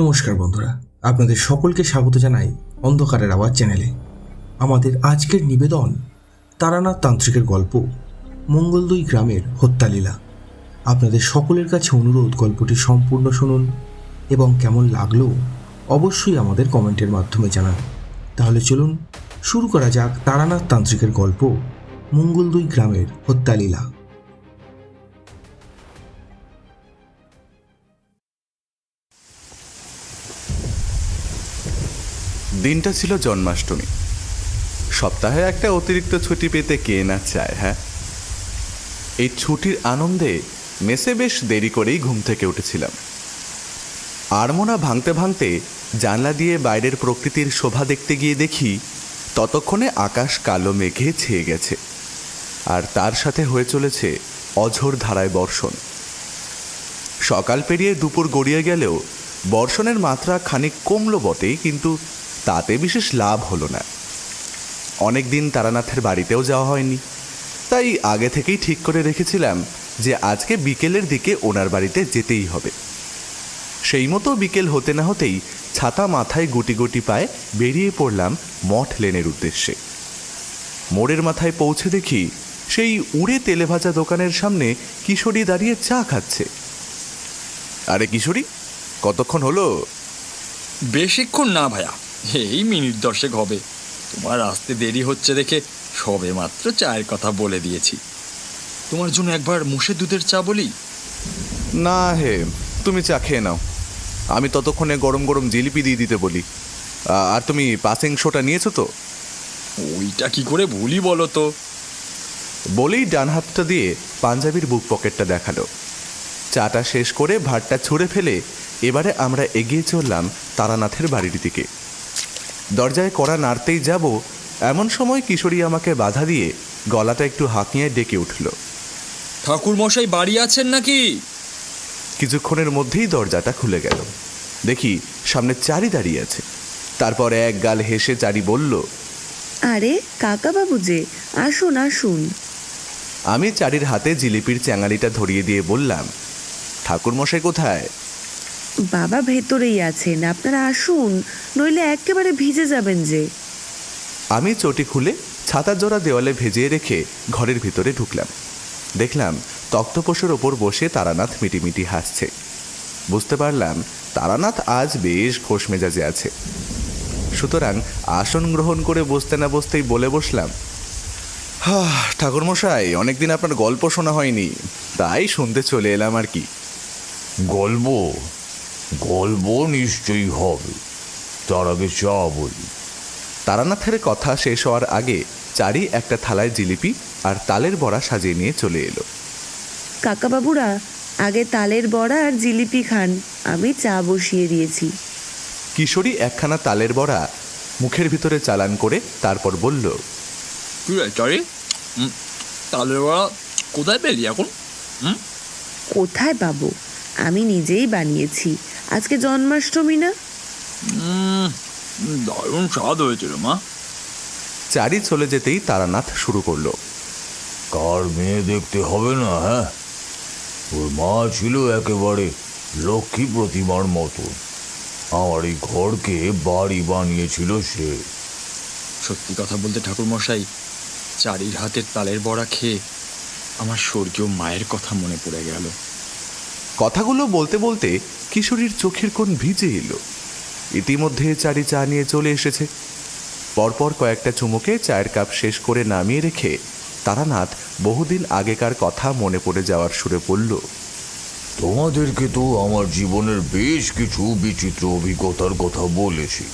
নমস্কার বন্ধুরা, আপনাদের সকলকে স্বাগত জানাই অন্ধকারের আওয়াজ চ্যানেলে। আমাদের আজকের নিবেদন তারানাথ তান্ত্রিকের গল্প মঙ্গলদৈ গ্রামের হত্যালীলা। আপনাদের সকলের কাছে অনুরোধ, গল্পটি সম্পূর্ণ শুনুন এবং কেমন লাগলো অবশ্যই আমাদের কমেন্টের মাধ্যমে জানান। তাহলে চলুন শুরু করা যাক তারানাথ তান্ত্রিকের গল্প মঙ্গলদৈ গ্রামের হত্যালীলা। দিনটা ছিল জন্মাষ্টমী। সপ্তাহে একটা অতিরিক্ত ছুটি পেতে কে না চায়। হ্যাঁ, এই ছুটির আনন্দে মেসে বেশ দেরি করেই ঘুম থেকে উঠেছিলাম। আড়মোড়া ভাঙতে ভাঙতে জানলা দিয়ে বাইরের প্রকৃতির শোভা দেখতে গিয়ে দেখি ততক্ষণে আকাশ কালো মেঘে ছেয়ে গেছে, আর তার সাথে হয়ে চলেছে অঝোর ধারায় বর্ষণ। সকাল পেরিয়ে দুপুর গড়িয়ে গেলেও বর্ষণের মাত্রা খানিক কমল বটেই, কিন্তু তাতে বিশেষ লাভ হলো না। অনেক দিন তারানাথের বাড়িতেও যাওয়া হয়নি, তাই আগে থেকেই ঠিক করে রেখেছিলাম যে আজকে বিকেলের দিকে ওনার বাড়িতে যেতেই হবে। সেই মতো বিকেল হতে না হতেই ছাতা মাথায় গুটি গুটি পায়ে বেরিয়ে পড়লাম মঠ লেনের উদ্দেশ্যে। মোড়ের মাথায় পৌঁছে দেখি সেই উড়ে তেলে ভাজা দোকানের সামনে কিশোরী দাঁড়িয়ে চা খাচ্ছে। আরে কিশোরী, কতক্ষণ হলো? বেশিক্ষণ না ভাইয়া, এই মিনিট 10 হবে। তোমার আসতে দেরি হচ্ছে দেখে সবে মাত্র চায়ের কথা বলে দিয়েছি। তোমার জন্য একবার মুষের দুধের চা বলি? না হে, তুমি চা খেয়ে নাও, আমি ততক্ষণে গরম গরম জিলিপি দিয়ে দিতে বলি। আর তুমি পাসিং শোটা নিয়েছো তো? ওইটা কি করে ভুলি বলো তো। বলেই ডান হাতটা দিয়ে পাঞ্জাবির বুক পকেটটা দেখালো। চাটা শেষ করে ভাতটা ছুঁড়ে ফেলে এবারে আমরা এগিয়ে চললাম তারানাথের বাড়ির দিকে। দরজায় কড়া নাড়তেই যাব, এমন সময় কিশোরী আমাকে বাধা দিয়ে গলাটা একটু হাঁকিয়ে ডেকে উঠল। ঠাকুর মশাই বাড়ি আছেন নাকি? কিছুক্ষণের মধ্যেই দরজাটা খুলে গেল। দেখি সামনে চারি দাঁড়িয়ে আছে। তারপর এক গাল হেসে চারি বলল, আরে কাকা বাবু যে, আসুন আসুন। আমি চারির হাতে জিলিপির চ্যাঙালিটা ধরিয়ে দিয়ে বললাম, ঠাকুর মশাই কোথায়? বাবা ভেতরেই আছেন, আপনারা আসুন, নইলে একেবারে ভিজে যাবেন যে। আমি চটি খুলে ছাতার জোড়া দেওয়ালে ভেজিয়ে রেখে ঘরের ভিতরে ঢুকলাম। দেখলাম তক্তপোষের ওপর বসে তারানাথ মিটিমিটি হাসছে। বুঝতে পারলাম তারানাথ আজ বেশ খোশ মেজাজে আছে। সুতরাং আসন গ্রহণ করে বসতে না বসতেই বলে বসলাম, ঠাকুরমশাই, অনেকদিন আপনার গল্প শোনা হয়নি, তাই শুনতে চলে এলাম আর কি। গল্প গল্প নিশ্চয়ই হবে, তার আগে চা বলি। তারানাথের কথা শেষ হওয়ার আগে চারি একটা থালায় জিলিপি আর তালের বড়া সাজিয়ে নিয়ে চলে এলো। কাকা বাবুরা আগে তালের বড়া আর জিলিপি খান, আমি চা বসিয়ে দিয়েছি। কিশোরী একখানা তালের বড়া মুখের ভিতরে চালান করে তারপর বলল, কি চারি, তালের বড়া কোথায় পেলি এখন? কোথায় পাবো, আমি নিজেই বানিয়েছি, আজকে জন্মাষ্টমী না। দারুণ স্বাদ হয়েছিল মা। চারি চলে যেতেই তারানাথ শুরু করলো, কার মেয়ে দেখতে হবে না? হ্যাঁ, ওর মা ছিল একেবারে লক্ষ্মী প্রতিমার মতো। আমার এই ঘরকে বাড়ি বানিয়েছিল সে। সত্যি কথা বলতে ঠাকুর মশাই, চারির হাতের তালের বড়া খেয়ে আমার স্বর্গীয় মায়ের কথা মনে পড়ে গেল। কথাগুলো বলতে বলতে কিশোরীর চোখের কোণ ভিজে এলো। ইতিমধ্যে চারি চা নিয়ে চলে এসেছে। পরপর কয়েকটা চুমুকে চায়ের কাপ শেষ করে নামিয়ে রেখে তারানাথ বহুদিন আগেকার কথা মনে পড়ে যাওয়ার সুরে বলল, তোমাদেরকে তো আমার জীবনের বেশ কিছু বিচিত্র অভিজ্ঞতার কথা বলেছি।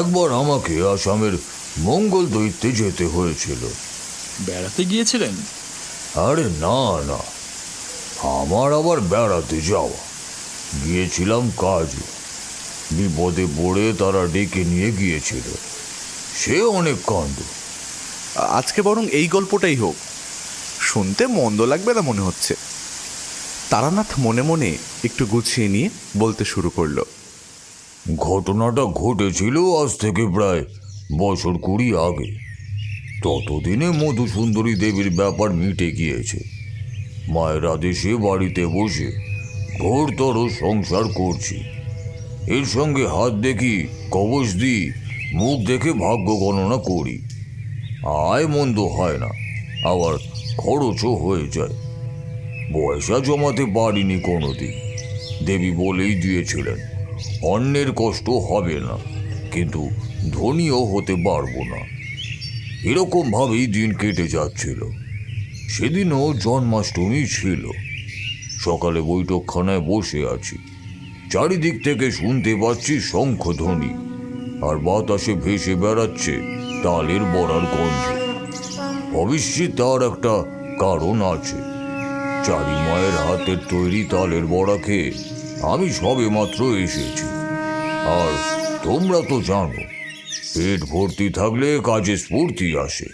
একবার আমাকে আসামের মঙ্গলদৈতে যেতে হয়েছিল। বেড়াতে গিয়েছিলেন? আরে না না, আমার আবার বেড়াতে যাওয়া, গিয়েছিলাম কাজে। বিপদে পড়ে তারা ডেকে নিয়ে গিয়েছিল, সে অনেক কাণ্ড। আজকে বরং এই গল্পটাই হোক, শুনতে মন্দ লাগবে না মনে হচ্ছে। তারানাথ মনে মনে একটু গুছিয়ে নিয়ে বলতে শুরু করলো, ঘটনাটা ঘটেছিল আজ থেকে প্রায় বছর 20 আগে। ততদিনে মধুসুন্দরী দেবীর ব্যাপার মিটে গিয়েছে। মায়ের আদেশে বাড়িতে বসে ঘোরতর সংসার করছি। এর সঙ্গে হাত দেখি, কবচ দিই, মুখ দেখে ভাগ্য গণনা করি। আয় মন্দ হয় না, আবার খরচও হয়ে যায়। পয়সা জমাতে পারিনি কোনোদিন। দেবী বলেই দিয়েছিলেন অন্যের কষ্ট হবে না, কিন্তু ধনীও হতে পারবো না। এরকম ভাবেই দিন কেটে যাচ্ছিল। সেদিনও জন্মাষ্টমী ছিল। সকালে বৈঠকখানায় বসে আছি, চারিদিক থেকে শুনতে পাচ্ছি শঙ্খধ্বনি, আর বাতাসে ভেসে বেড়াচ্ছে তালের বড়ার গন্ধ। অবশ্যই তার একটা কারণ আছে। চারি মায়ের হাতের তৈরি তালের বড়া খেয়ে আমি সবে মাত্র এসেছি। আর তোমরা তো জানো, পেট ভর্তি থাকলে কাজে স্ফূর্তি আসে।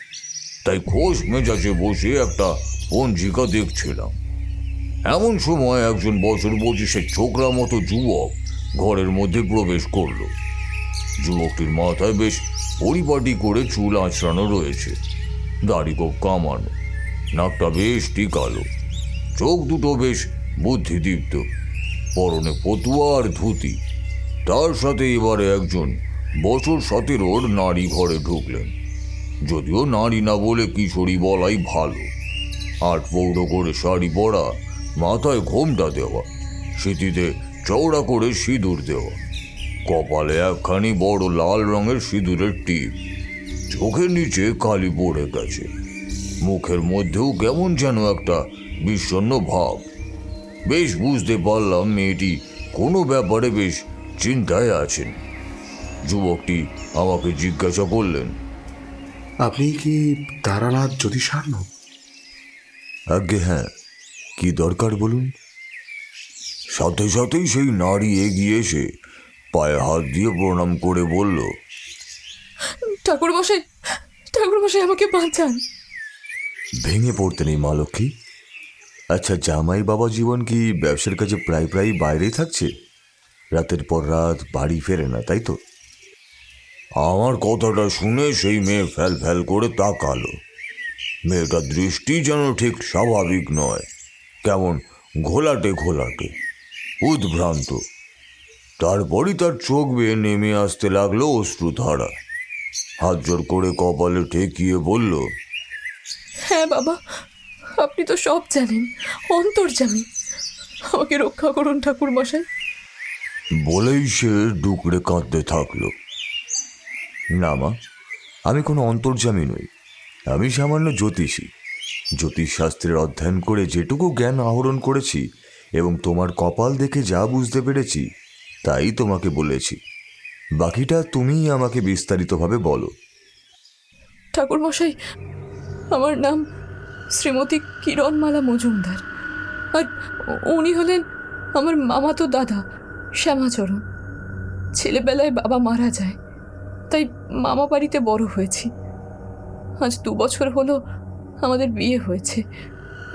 তাই খোশ মেজাজে বসে একটা পঞ্জিকা দেখছিলাম। এমন সময় একজন বছর 25-এর ছোকরা মতো যুবক ঘরের মধ্যে প্রবেশ করলো। যুবকটির মাথায় বেশ পরিপাটি করে চুল আঁচড়ানো রয়েছে, দাড়ি খুব কামানো, নাকটা বেশ টিকালো, চোখ দুটো বেশ বুদ্ধিদীপ্ত, পরনে পতুয়া আর ধুতি। তার সাথে এবারে একজন বছর 17-ওর নারী ঘরে ঢুকলেন। যদিও নারী না বলে কিশোরী বলাই ভালো। 8 পৌরো করে শাড়ি পরা, মাথায় ঘোমটা দেওয়া, সিঁথিতে চওড়া করে সিঁদুর দেওয়া, কপালে একখানি বড় লাল রঙের সিঁদুরের টিপ, চোখের নিচে কালি পড়ে গেছে, মুখের মধ্যেও কেমন যেন একটা বিষণ্ণ ভাব। বেশ বুঝতে পারলাম মেয়েটি কোনো ব্যাপারে বেশ চিন্তায় আছেন। যুবকটি আমাকে জিজ্ঞাসা করলেন, আপনি কি তারানাথ জ্যোতিষার্ণ? আজ্ঞে হ্যাঁ, কি দরকার বলুন। সাথে সাথেই সেই নারী এগিয়ে এসে পায়ে হাত দিয়ে প্রণাম করে বলল, ঠাকুরমশাই, ঠাকুরমশাই আমাকে বাঁচান। ভেঙে পড়তে নেই মা লক্ষ্মী। আচ্ছা, জামাই বাবা জীবন কি ব্যবসার কাজে প্রায় প্রায় বাইরেই থাকছে? রাতের পর রাত বাড়ি ফেরে না, তাই তো? আমার কথাটা শুনে সেই মেয়ে ফ্যাল ফ্যাল করে তাকালো। মেয়েটার দৃষ্টি যেন ঠিক স্বাভাবিক নয়, কেমন ঘোলাটে ঘোলাটে, উদ্ভ্রান্ত। তারপরই তার চোখ বেয়ে নেমে আসতে লাগলো অশ্রুধারা। হাত জোর করে কপালে ঠেকিয়ে বলল, হ্যাঁ বাবা, আপনি তো সব জানেন, অন্তর্যামী, আমাকে রক্ষা করুন ঠাকুরমশাই। বলেই সে ডুকরে কাঁদতে থাকলো। না মা, আমি কোনো অন্তর্যামী নই। আমি সামান্য জ্যোতিষী। জ্যোতিষশাস্ত্রের অধ্যয়ন করে যেটুকু জ্ঞান আহরণ করেছি এবং তোমার কপাল দেখে যা বুঝতে পেরেছি তাই তোমাকে বলেছি। বাকিটা তুমিই আমাকে বিস্তারিতভাবে বলো। ঠাকুরমশাই, আমার নাম শ্রীমতী কিরণমালা মজুমদার, আর উনি হলেন আমার মামাতো দাদা শ্যামাচরণ। ছেলেবেলায় বাবা মারা যায়, তাই মামা বাড়িতে বড় হয়েছি। আজ 2 বছর হলো আমাদের বিয়ে হয়েছে।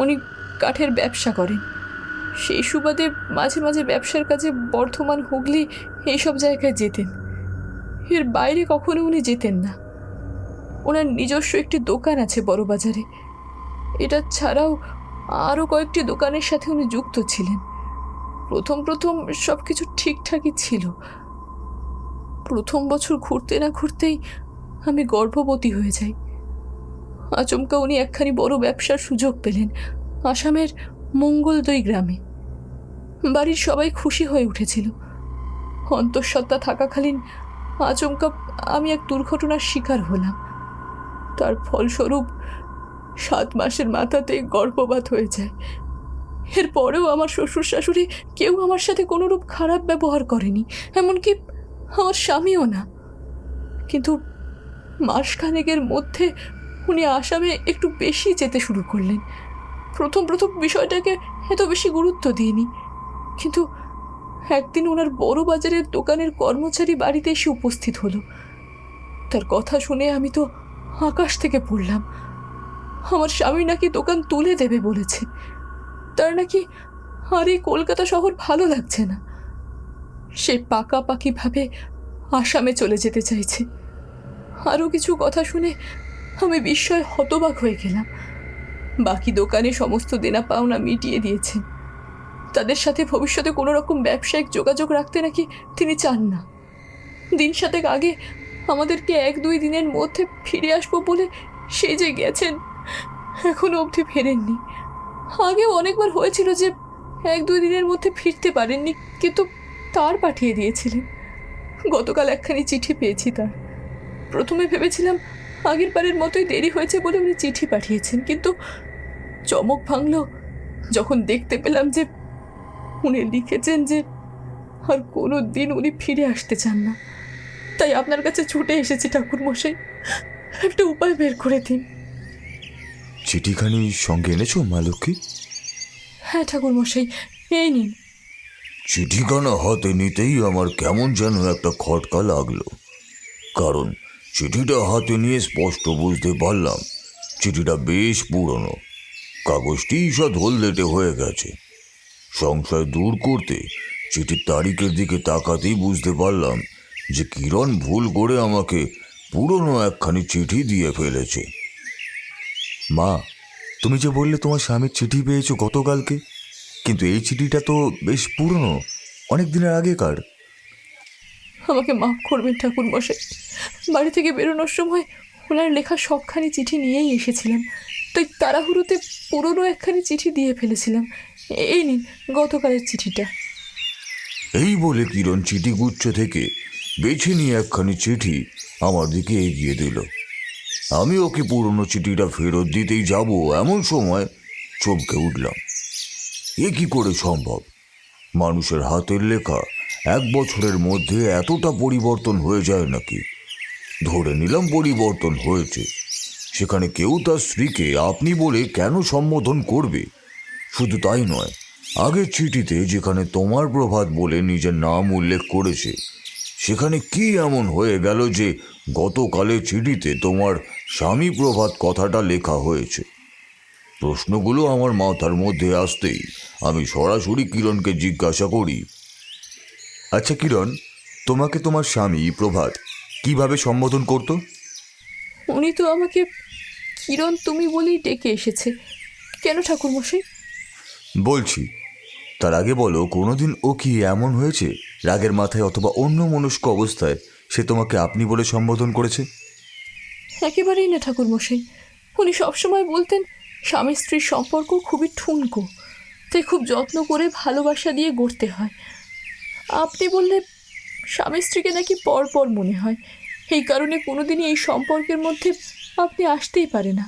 উনি কাঠের ব্যবসা করেন। সেই সুবাদে মাঝে মাঝে ব্যবসার কাজে বর্ধমান, হুগলি এইসব জায়গায় যেতেন। এর বাইরে কখনো উনি যেতেন না। ওনার নিজস্ব একটি দোকান আছে বড় বাজারে। এটা ছাড়াও আরও কয়েকটি দোকানের সাথে উনি যুক্ত ছিলেন। প্রথম প্রথম সব কিছু ঠিকঠাকই ছিল। প্রথম বছর ঘুরতে না ঘুরতেই আমি গর্ভবতী হয়ে যাই। আচমকা উনি একখানি বড় ব্যবসার সুযোগ পেলেন আসামের মঙ্গলদৈ গ্রামে। বাড়ির সবাই খুশি হয়ে উঠেছিল। অন্তঃসত্ত্বা থাকাকালীন আচমকা আমি এক দুর্ঘটনার শিকার হলাম। তার ফলস্বরূপ 7 মাসের মাথাতে গর্ভপাত হয়ে যায়। এরপরেও আমার শ্বশুর শাশুড়ি কেউ আমার সাথে কোনোরূপ খারাপ ব্যবহার করেনি, এমনকি আমার স্বামীও না। কিন্তু মাসখানেকের মধ্যে উনি আসামে একটু বেশি যেতে শুরু করলেন। প্রথম বিষয়টাকে এত বেশি গুরুত্ব দিইনি, কিন্তু একদিন ওনার বড় বাজারের দোকানের কর্মচারী বাড়িতে এসে উপস্থিত হলো। তার কথা শুনে আমি তো আকাশ থেকে পড়লাম। আমার স্বামী নাকি দোকান তুলে দেবে বলেছে। তার নাকি আর এই কলকাতা শহর ভালো লাগছে না। সে পাকাপাকিভাবে আসামে চলে যেতে চাইছে। আরও কিছু কথা শুনে আমি বিস্ময়ে হতবাক হয়ে গেলাম। বাকি দোকানে সমস্ত দেনা পাওনা মিটিয়ে দিয়েছেন। তাদের সাথে ভবিষ্যতে কোনো রকম ব্যবসায়িক যোগাযোগ রাখতে নাকি তিনি চান না। দিন সাতেক আগে আমাদেরকে 1-2 দিনের মধ্যে ফিরে আসবো বলে সে যে গেছেন, এখনো অবধি ফেরেননি। আগেও অনেকবার হয়েছিল যে 1-2 দিনের মধ্যে ফিরতে পারেননি, কিন্তু তার পাঠিয়ে দিয়েছিলেন। গতকাল একখানি চিঠি পেয়েছি তার। প্রথমে ভেবেছিলাম আগের বারের মতোই দেরি হয়েছে বলে উনি চিঠি পাঠিয়েছেন, কিন্তু চমক ভাঙল যখন দেখতে পেলাম যে উনি লিখেছেন যে আর কোনো দিন উনি ফিরে আসতে চান না। তাই আপনার কাছে ছুটে এসেছি ঠাকুরমশাই, একটা উপায় বের করে দিন। চিঠিখানি সঙ্গে এনেছো মা লক্ষ্মী? হ্যাঁ ঠাকুরমশাই, এই নিন। চিঠিখানা হাতে নিতেই আমার কেমন যেন একটা খটকা লাগলো, কারণ চিঠিটা হাতে নিয়ে স্পষ্ট বুঝতে পারলাম চিঠিটা বেশ পুরনো। কাগজটি ঈষৎ হলদেটে হয়ে গেছে। সংশয় দূর করতে চিঠির তারিখের দিকে তাকাতেই বুঝতে পারলাম যে কিরণ ভুল করে আমাকে পুরনো একখানি চিঠি দিয়ে ফেলেছে। মা, তুমি যে বললে তোমার স্বামীর চিঠি পেয়েছো গতকালকে, কিন্তু এই চিঠিটা তো বেশ পুরনো, অনেক দিনের আগেকার। আমাকে মাফ করবেন ঠাকুরমশাই, বাড়ি থেকে বেরোনোর সময় ওনার লেখা সবখানি চিঠি নিয়েই এসেছিলাম, তাই তাড়াহুড়োতে পুরনো একখানি চিঠি দিয়ে ফেলেছিলাম। এই নিন গতকালের চিঠিটা। এই বলে কিরণ চিঠিগুচ্ছ থেকে বেছে নিয়ে একখানি চিঠি আমার দিকে এগিয়ে দিল। আমি ওকে পুরনো চিঠিটা ফেরত দিতেই যাব এমন সময় চমকে উঠলাম। এ কি করে সম্ভব? মানুষের হাতের লেখা 1 বছরের মধ্যে এতটা পরিবর্তন হয়ে যায় নাকি? ধরে নিলাম পরিবর্তন হয়েছে, সেখানে কেউ তার স্ত্রীকে আপনি বলে কেন সম্বোধন করবে? শুধু তাই নয়, আগের চিঠিতে যেখানে তোমার প্রভাত বলে নিজের নাম উল্লেখ করেছে, সেখানে কি এমন হয়ে গেল যে গতকালের চিঠিতে তোমার স্বামী প্রভাত কথাটা লেখা হয়েছে? প্রশ্নগুলো আমার মাথার মধ্যে আসতেই আমি সরাসরি কিরণকে জিজ্ঞাসা করি, আচ্ছা কিরণ, তোমাকে তোমার স্বামী প্রভাত কিভাবে সম্বোধন করতো? উনি তো আমাকে কিরণ তুমি বলেই ডেকে এসেছে। কেন ঠাকুরমশাই? বলছি, তার আগে বলো, কোনোদিন ও কি এমন হয়েছে রাগের মাথায় অথবা অন্য মনস্ক অবস্থায় সে তোমাকে আপনি বলে সম্বোধন করেছে? একেবারেই না ঠাকুরমশাই। উনি সবসময় বলতেন স্বামী স্ত্রীর সম্পর্ক খুবই ঠুনকো, তাই খুব যত্ন করে ভালোবাসা দিয়ে গড়তে হয়। আপনি বললে স্বামী স্ত্রীকে নাকি পরপর মনে হয়, এই কারণে কোনোদিনই এই সম্পর্কের মধ্যে আপনি আসতেই পারে না।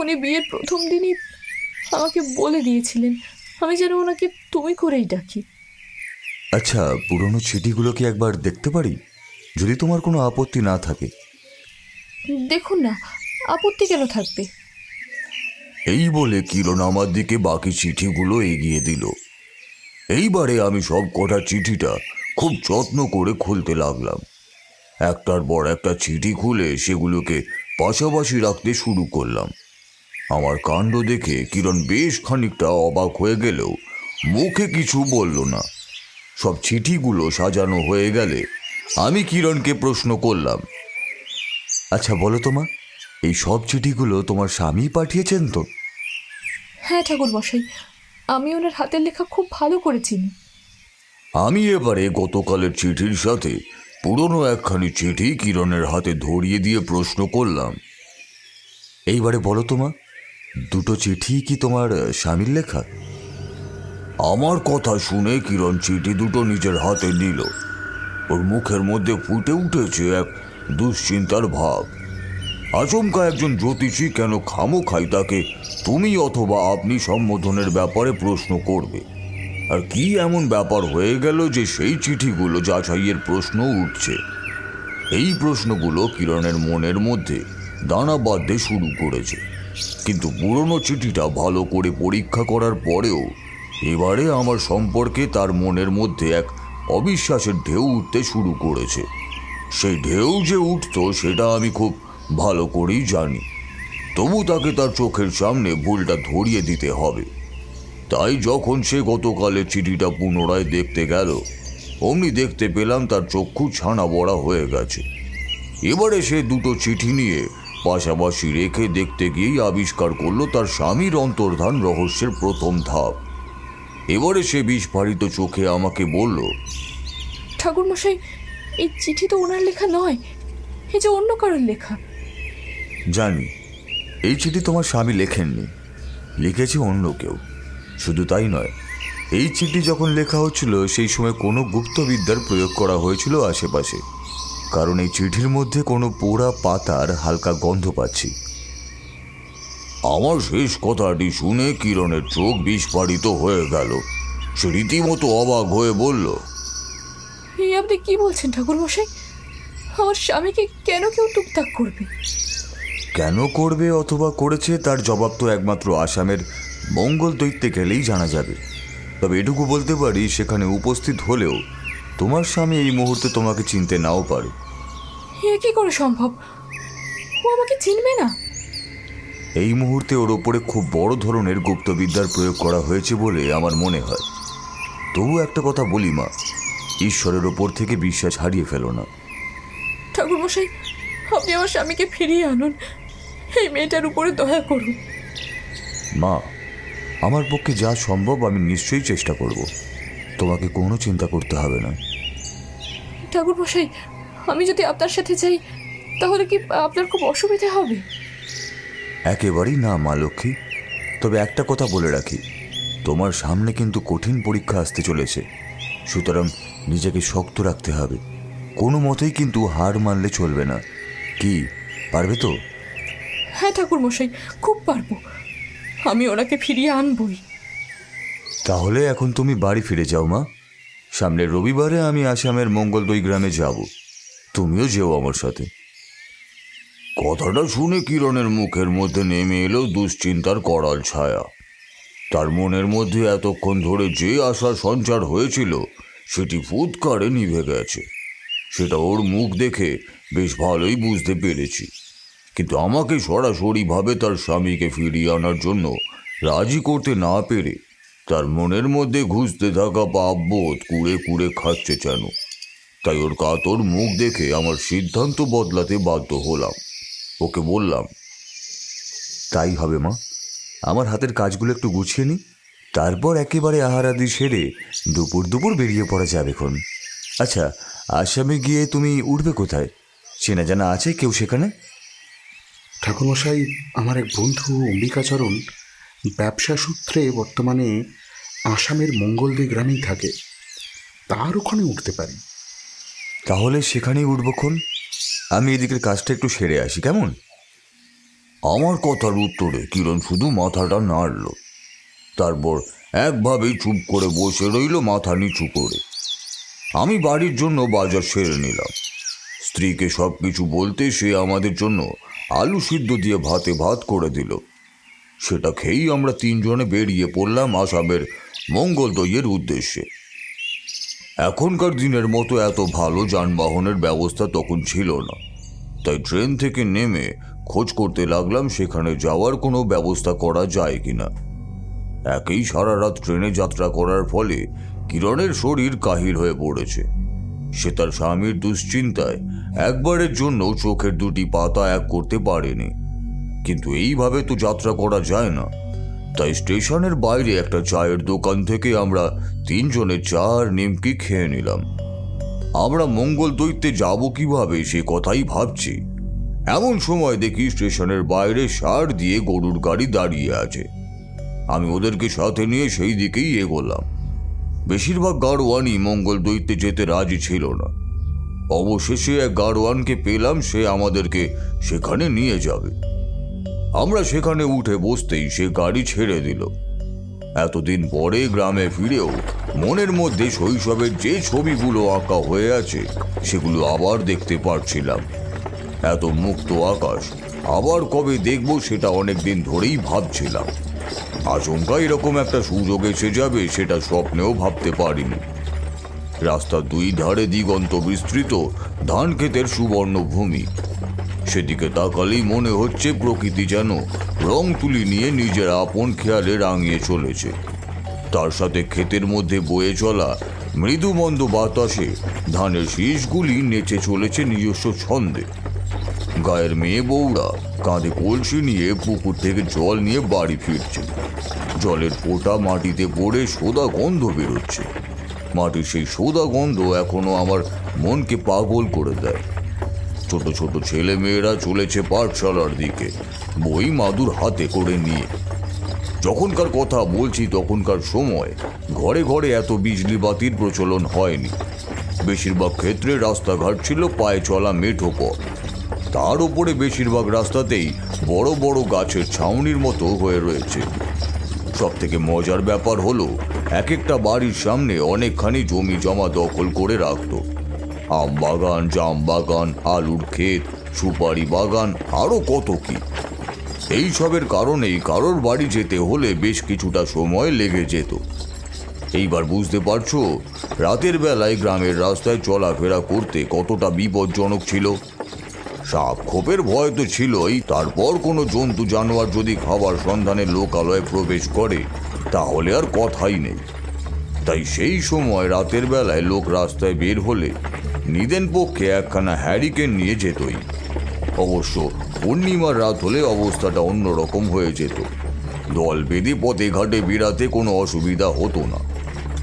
উনি বিয়ের প্রথম দিনই আমাকে বলে দিয়েছিলেন আমি যেন ওনাকে তুমি করেই ডাকি। আচ্ছা, পুরনো চিঠিগুলো কি একবার দেখতে পারি, যদি তোমার কোনো আপত্তি না থাকে? দেখুন না, আপত্তি কেন থাকবে? এই বলে কিরণ আমার দিকে বাকি চিঠিগুলো এগিয়ে দিল। এইবারে আমি সব কটা চিঠিটা খুব যত্ন করে খুলতে লাগলাম। একটার পর একটা চিঠি খুলে সেগুলোকে পাশাপাশি রাখতে শুরু করলাম। আমার কাণ্ড দেখে কিরণ বেশ খানিকটা অবাক হয়ে গেলেও মুখে কিছু বলল না। সব চিঠিগুলো সাজানো হয়ে গেলে আমি কিরণকে প্রশ্ন করলাম, আচ্ছা বলো তো মা, এই সব চিঠিগুলো তোমার স্বামী পাঠিয়েছেন তো? হ্যাঁ ঠাকুরমশাই, আমি ওনার হাতের লেখা খুব ভালো করে চিনি। আমি এবারে গতকালের চিঠির সাথে পুরনো একখানি চিঠি কিরণের হাতে ধরিয়ে দিয়ে প্রশ্ন করলাম, এইবারে বলো তো মা, দুটো চিঠি কি তোমার স্বামীর লেখা? আমার কথা শুনে কিরণ চিঠি দুটো নিজের হাতে নিল। ওর মুখের মধ্যে ফুটে উঠেছে এক দুশ্চিন্তার ভাব। আচমকা একজন জ্যোতিষী কেন খামোখাই তাকে তুমি অথবা আপনি সম্বোধনের ব্যাপারে প্রশ্ন করবে? আর কি এমন ব্যাপার হয়ে গেল যে সেই চিঠিগুলো যাচাইয়ের প্রশ্ন উঠছে? এই প্রশ্নগুলো কিরণের মনের মধ্যে দানা বাঁধতে শুরু করেছে। কিন্তু পুরনো চিঠিটা ভালো করে পরীক্ষা করার পরেও এবারে আমার সম্পর্কে তার মনের মধ্যে এক অবিশ্বাসের ঢেউ উঠতে শুরু করেছে। সেই ঢেউ যে উঠত সেটা আমি খুব ভালো করেই জানি, তবু তাকে তার চোখের সামনে ভুলটা ধরিয়ে দিতে হবে। তাই যখন সে গতকালের চিঠিটা পুনরায় দেখতে গেল, অমনি দেখতে পেলাম তার চক্ষু ছানা বড়া হয়ে গেছে। এবারে সে দুটো চিঠি নিয়ে পাশাপাশি রেখে দেখতে গিয়েই আবিষ্কার করলো তার স্বামীর অন্তর্ধান রহস্যের প্রথম ধাপ। এবারে সে বিস্ফারিত চোখে আমাকে বলল, ঠাকুরমশাই, এই চিঠি তো ওনার লেখা নয়, এই যে অন্য কারোর লেখা। জানি এই চিঠি তোমার স্বামী লেখেননি, লিখেছে অন্য কেউ। শুধু তাই নয়, এই চিঠি যখন লেখা হচ্ছিল সেই সময় কোনো গুপ্তবিদ্যার প্রয়োগ করা হয়েছিল আশেপাশে, কারণ এই চিঠির মধ্যে কোনো পোড়া পাতার হালকা গন্ধ পাচ্ছি। আমার শেষ কথাটি শুনে কিরণের চোখ বিস্ফারিত হয়ে গেল। সে রীতিমতো অবাক হয়ে বলল, এই আপনি কি বলছেন ঠাকুরমশাই? আমার স্বামীকে কেন কেউ টুকটাক করবে? কেন করবে অথবা করেছে তার জবাব তো একমাত্র আসামের মঙ্গল দৈত্যে গেলেই জানা যাবে। তবে এটুকু বলতে পারি, সেখানে উপস্থিত হলেও তোমার স্বামী এই মুহূর্তে তোমাকে চিনতে নাও পারে। এ কি করে সম্ভব? ও আমাকে চিনবে না? এই মুহূর্তে ওর ওপরে খুব বড় ধরনের গুপ্তবিদ্যার প্রয়োগ করা হয়েছে বলে আমার মনে হয়। তবু একটা কথা বলি মা, ঈশ্বরের ওপর থেকে বিশ্বাস হারিয়ে ফেলো না। ঠাকুরমশাই, আপনি আমার স্বামীকে ফিরিয়ে আনুন। এই মেয়েটার উপরে দয়া করুন। মা, আমার পক্ষে যা সম্ভব আমি নিশ্চয়ই চেষ্টা করব। তোমাকে কোনো চিন্তা করতে হবে না। ঠাকুরমশাই, আমি যদি আপনার সাথে যাই তাহলে কি আপনার খুব অসুবিধা হবে? একেবারেই না মা লক্ষ্মী। তবে একটা কথা বলে রাখি, তোমার সামনে কিন্তু কঠিন পরীক্ষা আসতে চলেছে, সুতরাং নিজেকে শক্ত রাখতে হবে। কোনো মতেই কিন্তু হার মানলে চলবে না। কি, পারবে তো? হ্যাঁ ঠাকুরমশাই, খুব পারবো। আমি ওনাকে ফিরিয়ে আনবই। তাহলে এখন তুমি বাড়ি ফিরে যাও মা। সামনের রবিবারে আমি আসামের মঙ্গলদৈ গ্রামে যাব, তুমিও যেও আমার সাথে। কথাটা শুনে কিরণের মুখের মধ্যে নেমে এলো দুশ্চিন্তার করাল ছায়া। তার মনের মধ্যে এতক্ষণ ধরে যে আশার সঞ্চার হয়েছিল সেটি ফুৎকারে নিভে গেছে। সেটা ওর মুখ দেখে বেশ ভালোই বুঝতে পেরেছি। কিন্তু আমাকে সরাসরিভাবে তার স্বামীকে ফিরিয়ে আনার জন্য রাজি করতে না পেরে তার মনের মধ্যে ঘুষতে থাকা পাপবোধ কুড়ে কুড়ে খাচ্ছে যেন। তাই ওর কাতর মুখ দেখে আমার সিদ্ধান্ত বদলাতে বাধ্য হলাম। ওকে বললাম, তাই হবে মা। আমার হাতের কাজগুলো একটু গুছিয়ে নিই, তারপর একেবারে আহারাদি সেরে দুপুর দুপুর বেরিয়ে পড়া যাবে খন। আচ্ছা, আসামে গিয়ে তুমি উঠবে কোথায়? চেনা জানা আছে কেউ সেখানে? ঠাকুরমশাই, আমার এক বন্ধু অম্বিকাচরণ ব্যবসা সূত্রে বর্তমানে আসামের মঙ্গলদৈ গ্রামেই থাকে, তার ওখানে উঠতে পারি। তাহলে সেখানেই উঠবক্ষণ। আমি এদিকের কাজটা একটু সেরে আসি, কেমন? আমার কথার উত্তরে কিরণ শুধু মাথাটা নাড়ল, তারপর একভাবেই চুপ করে বসে রইল মাথা নিচু করে। আমি বাড়ির জন্য বাজার সেরে নিলাম। স্ত্রীকে সব কিছু বলতে সে আমাদের জন্য আলু সিদ্ধ দিয়ে ভাতে ভাত করে দিল। সেটা খেয়েই আমরা তিনজনে বেরিয়ে পড়লাম আসামের মঙ্গলদৈয়ের উদ্দেশ্যে। এখনকার দিনের মতো এত ভালো যানবাহনের ব্যবস্থা তখন ছিল না, তাই ট্রেন থেকে নেমে খোঁজ করতে লাগলাম সেখানে যাওয়ার কোনো ব্যবস্থা করা যায় কিনা। একেই সারা রাত ট্রেনে যাত্রা করার ফলে কিরণের শরীর কাহিল হয়ে পড়েছে। সে তার স্বামীর দুশ্চিন্তায় একবারের জন্য চোখের দুটি পাতা এক করতে পারেনি। কিন্তু এইভাবে তো যাত্রা করা যায় না, তাই স্টেশনের বাইরে একটা চায়ের দোকান থেকে আমরা তিনজনে চা আর নিমকি খেয়ে নিলাম। আমরা মঙ্গলদৈতে যাব কিভাবে সে কথাই ভাবছি, এমন সময় দেখি স্টেশনের বাইরে ষাঁড় দিয়ে গরুর গাড়ি দাঁড়িয়ে আছে। আমি ওদেরকে সাথে নিয়ে সেই দিকেই এগোলাম। বেশিরভাগ গাড়োয়ানই মঙ্গলদৈতে যেতে রাজি ছিল না। অবশেষে এক গাড়োয়ানকে পেলাম, সে আমাদেরকে সেখানে নিয়ে যাবে। আমরা সেখানে উঠে বসতেই সে গাড়ি ছেড়ে দিল। এতদিন পরে গ্রামে ফিরেও মনের মধ্যে শৈশবের যে ছবিগুলো আঁকা হয়ে আছে সেগুলো আবার দেখতে পারছিলাম। এত মুক্ত আকাশ আবার কবে দেখব সেটা অনেকদিন ধরেই ভাবছিলাম। আচমকা এরকম একটা সুযোগ এসে যাবে সেটা স্বপ্নেও ভাবতে পারিনি। রাস্তার দুই ধারে দিগন্ত বিস্তৃত ধান ক্ষেতের সুবর্ণ ভূমি। সেদিকে তাকালেই মনে হচ্ছে প্রকৃতি যেন রং তুলি নিয়ে নিজের আপন খেয়ালে রাঙিয়ে চলেছে। তার সাথে ক্ষেতের মধ্যে বয়ে চলা মৃদুমন্দ বাতাসে ধানের শীষগুলি নেচে চলেছে নিজস্ব ছন্দে। গায়ের মেয়ে বউরা কাঁধে কলসি নিয়ে পুকুর থেকে জল নিয়ে বাড়ি ফিরছে। জলের ফোঁটা মাটিতে পড়ে সোদা গন্ধ বেরোচ্ছে। মাটির সেই সোদা গন্ধ এখনো আমার মনকে পাগল করে দেয়। ছোট ছোট ছেলে মেয়েরা চলেছে পাঠশালার দিকে, বই মাদুর হাতে করে নিয়ে। যখনকার কথা বলছি তখনকার সময় ঘরে ঘরে এত বিজলি বাতির প্রচলন হয়নি। বেশিরভাগ ক্ষেত্রে রাস্তাঘাট ছিল পায়ে চলা মেঠো পথ। তার উপরে বেশিরভাগ রাস্তাতেই বড় বড় গাছের ছাউনির মতো হয়ে রয়েছে। সব থেকে মজার ব্যাপার হলো, এক একটা বাড়ির সামনে অনেকখানি জমি জমা দখল করে রাখত। আম বাগান, জাম বাগান, আলুর ক্ষেত, সুপারি বাগান, আরও কত কি। এইসবের কারণেই কারোর বাড়ি যেতে হলে বেশ কিছুটা সময় লেগে যেত। এইবার বুঝতে পারছো রাতের বেলায় গ্রামের রাস্তায় চলাফেরা করতে কতটা বিপজ্জনক ছিল। সাপ খোপের ভয় তো ছিলই, তারপর কোনো জন্তু জানোয়ার যদি খাবার সন্ধানে লোকালয়ে প্রবেশ করে তাহলে আর কথাই নেই। তাই সেই সময় রাতের বেলায় লোক রাস্তায় বের হলে নিদেন পক্ষে একখানা হ্যারিকেন নিয়ে যেতই। অবশ্য পূর্ণিমার রাত হলে অবস্থাটা অন্যরকম হয়ে যেত। দল বেঁধে পথে ঘাটে বেড়াতে কোনো অসুবিধা হতো না।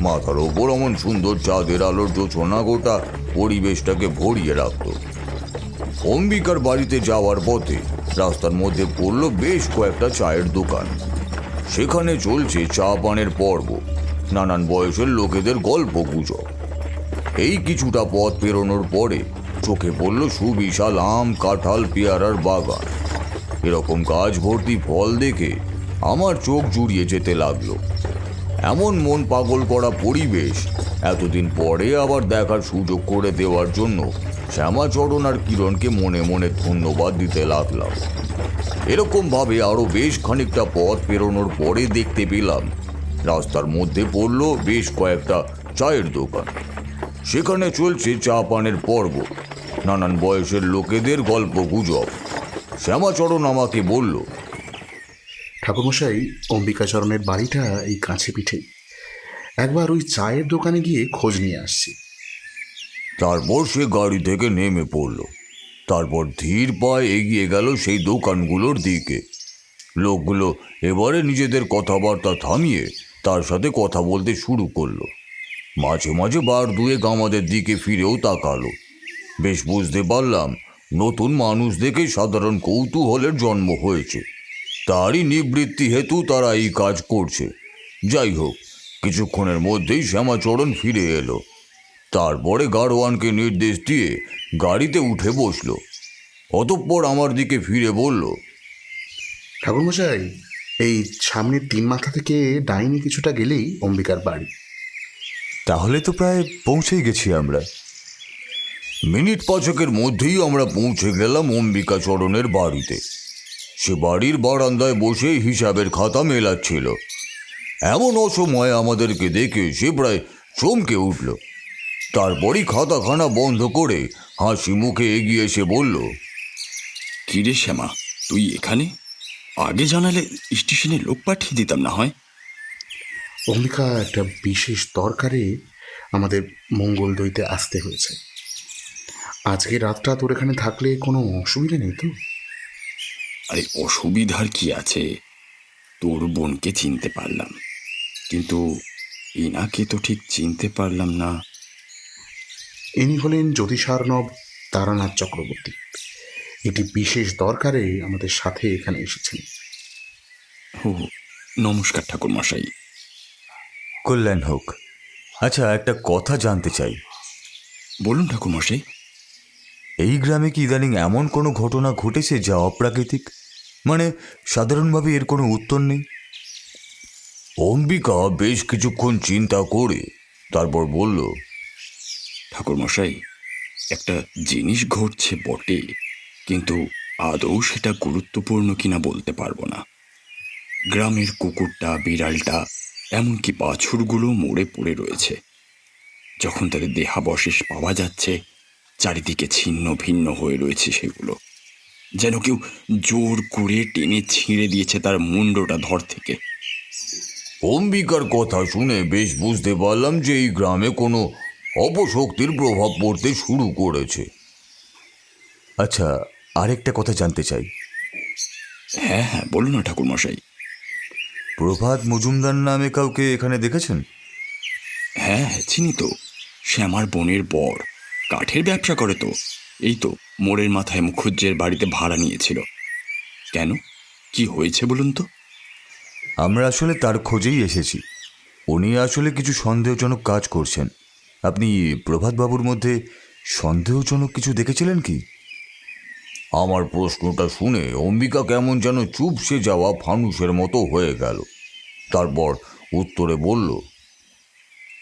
মাথার ওপর এমন সুন্দর চাঁদের আলোর জোছনা গোটা পরিবেশটাকে ভরিয়ে রাখত। অম্বিকার বাড়িতে যাওয়ার পথে রাস্তার মধ্যে পড়ল বেশ কয়েকটা চায়ের দোকান। সেখানে চলছে চা পানের পর্ব, নানান বয়সের লোকেদের গল্প গুজব। এই কিছুটা পথ পেরোনোর পরে চোখে পড়ল সুবিশাল আম, কাঁঠাল, পেয়ারার বাগান। এরকম গাছ ভর্তি ফল দেখে আমার চোখ জুড়িয়ে যেতে লাগলো। এমন মন পাগল করা পরিবেশ এতদিন পরে আবার দেখার সুযোগ করে দেওয়ার জন্য শ্যামাচরণ আর কিরণকে মনে মনে ধন্যবাদ দিতে লাগলাম। এরকমভাবে আরও বেশ খানিকটা পথ পেরোনোর পরে দেখতে পেলাম রাস্তার মধ্যে পড়ল বেশ কয়েকটা চায়ের দোকান। সেখানে চলছে চা পানের পর্ব, নানান বয়সের লোকেদের গল্প গুজব। শ্যামাচরণ আমাকে বলল, ঠাকুরমশাই, অম্বিকাচরণের বাড়িটা এই কাছে পিঠে। একবার ওই চায়ের দোকানে গিয়ে খোঁজ নিয়ে আসছি। তারপর সে গাড়ি থেকে নেমে পড়ল। তারপর ধীর পায়ে এগিয়ে গেল সেই দোকানগুলোর দিকে। লোকগুলো এবারে নিজেদের কথাবার্তা থামিয়ে তার সাথে কথা বলতে শুরু করলো। মাঝে মাঝে বার দুয়েক আমাদের দিকে ফিরেও তাকালো। বেশ বুঝতে পারলাম নতুন মানুষ দেখে সাধারণ কৌতূহলের জন্ম হয়েছে। তারই নিবৃত্তি হেতু তারা এই কাজ করছে। যাই হোক, কিছুক্ষণের মধ্যেই শ্যামাচরণ ফিরে এলো। তারপরে গাড়োয়ানকে নির্দেশ দিয়ে গাড়িতে উঠে বসল। অতঃপর আমার দিকে ফিরে বলল, ঠাকুরমশাই, এই সামনের 3 মাথা থেকে ডাইনি কিছুটা গেলেই অম্বিকার বাড়ি। তাহলে তো প্রায় পৌঁছেই গেছি আমরা। মিনিট পাঁচেকের মধ্যেই আমরা পৌঁছে গেলাম অম্বিকাচরণের বাড়িতে। সে বাড়ির বারান্দায় বসে হিসাবের খাতা মেলাচ্ছিল। এমন অসময়ে আমাদেরকে দেখে সে প্রায় চমকে উঠল। তারপরই খাতাখানা বন্ধ করে হাসি মুখে এগিয়ে এসে বলল, কিরে শ্যামা, তুই এখানে? আগে জানালে স্টেশনে লোক পাঠিয়ে দিতাম না হয়। অম্বিকা, একটা বিশেষ দরকারে আমাদের মঙ্গলদইতে আসতে হয়েছে। আজকে রাতটা তোর এখানে থাকলে কোনো অসুবিধা নেই তো? আরে অসুবিধার কি আছে? তোর বোনকে চিনতে পারলাম, কিন্তু ইনাকে তো ঠিক চিনতে পারলাম না। ইনি হলেন জ্যোতিষার্ণব তারানাথ চক্রবর্তী। এটি বিশেষ দরকারে আমাদের সাথে এখানে এসেছেন। ও, নমস্কার ঠাকুর মশাই। কল্যাণ হোক। আচ্ছা, একটা কথা জানতে চাই। বলুন ঠাকুর মশাই। এই গ্রামে কি ইদানিং এমন কোনো ঘটনা ঘটেছে যা অপ্রাকৃতিক? মানে সাধারণভাবে এর কোনো উত্তর নেই। অম্বিকা বেশ কিছুক্ষণ চিন্তা করে তারপর বলল, ঠাকুর মশাই, একটা জিনিস ঘটছে বটে, কিন্তু আদৌ সেটা গুরুত্বপূর্ণ কিনা বলতে পারবো না। গ্রামের কুকুরটা, বিড়ালটা, এমনকি বাছুরগুলো মরে পড়ে রয়েছে। যখন তাদের দেহাবশেষ পাওয়া যাচ্ছে, চারিদিকে ছিন্ন ভিন্ন হয়ে রয়েছে সেগুলো, যেন কেউ জোর করে টেনে ছিঁড়ে দিয়েছে তার মুন্ডটা ধর থেকে। অম্বিকার কথা শুনে বেশ বুঝতে পারলাম যে এই গ্রামে কোনো অপশক্তির প্রভাব পড়তে শুরু করেছে। আচ্ছা, আরেকটা কথা জানতে চাই। হ্যাঁ হ্যাঁ, বলুন না ঠাকুর মশাই। প্রভাত মজুমদার নামে কাউকে এখানে দেখেছেন? হ্যাঁ, চিনি তো। সে আমার বোনের বর, কাঠের ব্যবসা করে তো। এই তো মোড়ের মাথায় মুখুজ্জের বাড়িতে ভাড়া নিয়েছিল। কেন, কি হয়েছে বলুন তো? আমরা আসলে তার খোঁজেই এসেছি। উনি আসলে কিছু সন্দেহজনক কাজ করছেন। আপনি প্রভাতবাবুর মধ্যে সন্দেহজনক কিছু দেখেছিলেন কি? আমার প্রশ্নটা শুনে অম্বিকা কেমন যেন চুপসে যাওয়া ফানুসের মতো হয়ে গেল। তারপর উত্তরে বলল,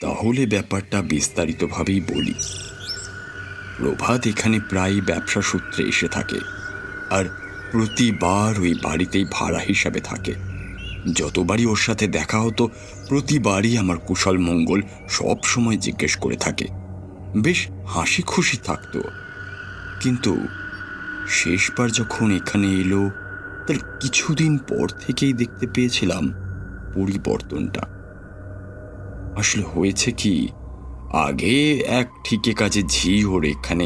তাহলে ব্যাপারটা বিস্তারিতভাবেই বলি। প্রভাত এখানে প্রায় ব্যবসা সূত্রে এসে থাকে, আর প্রতিবার ওই বাড়িতেই ভাড়া হিসাবে থাকে। যতবারই ওর সাথে দেখা হতো প্রতিবারই আমার কুশল মঙ্গল সব সময় জিজ্ঞেস করে থাকে। বেশ হাসি খুশি থাকতো। কিন্তু শেষবার যখন এখানে এলো তার কিছুদিন পর থেকেই দেখতে পেয়েছিলাম পরিবর্তনটা। আসলে হয়েছে কি, আগে এক ঠিকে কাজে ঝি ওর এখানে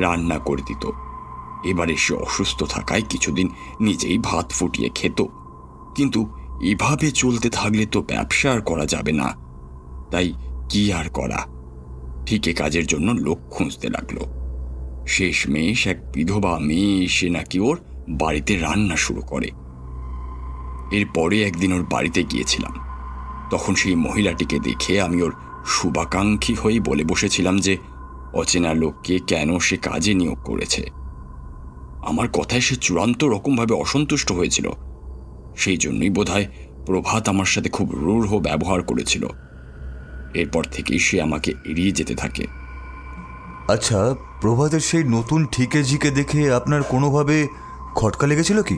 রান্না করে দিত। এবারে সে অসুস্থ থাকায় কিছুদিন নিজেই ভাত ফুটিয়ে খেত। কিন্তু এভাবে চলতে থাকলে তো ব্যবসা আর করা যাবে না। তাই কি আর করা, ঠিকে কাজের জন্য লোক খুঁজতে লাগলো। শেষমেশ এক বিধবা মেয়ে এসে নাকি ওর বাড়িতে রান্না শুরু করে। এরপরে একদিন ওর বাড়িতে গিয়েছিলাম। তখন সেই মহিলাটিকে দেখে আমি ওর শুভাকাঙ্ক্ষী হয়ে বলে বসেছিলাম যে অচেনা লোককে কেন সে কাজে নিয়োগ করেছে। আমার কথায় সে চূড়ান্ত রকমভাবে অসন্তুষ্ট হয়েছিল। সেই জন্যই বোধহয় প্রভাত আমার সাথে খুব রূঢ় ব্যবহার করেছিল। এরপর থেকেই সে আমাকে এড়িয়ে যেতে থাকে। আচ্ছা, প্রভাতের সেই নতুন ঠিকে ঝিকে দেখে আপনার কোনোভাবে খটকা লেগেছিল কি?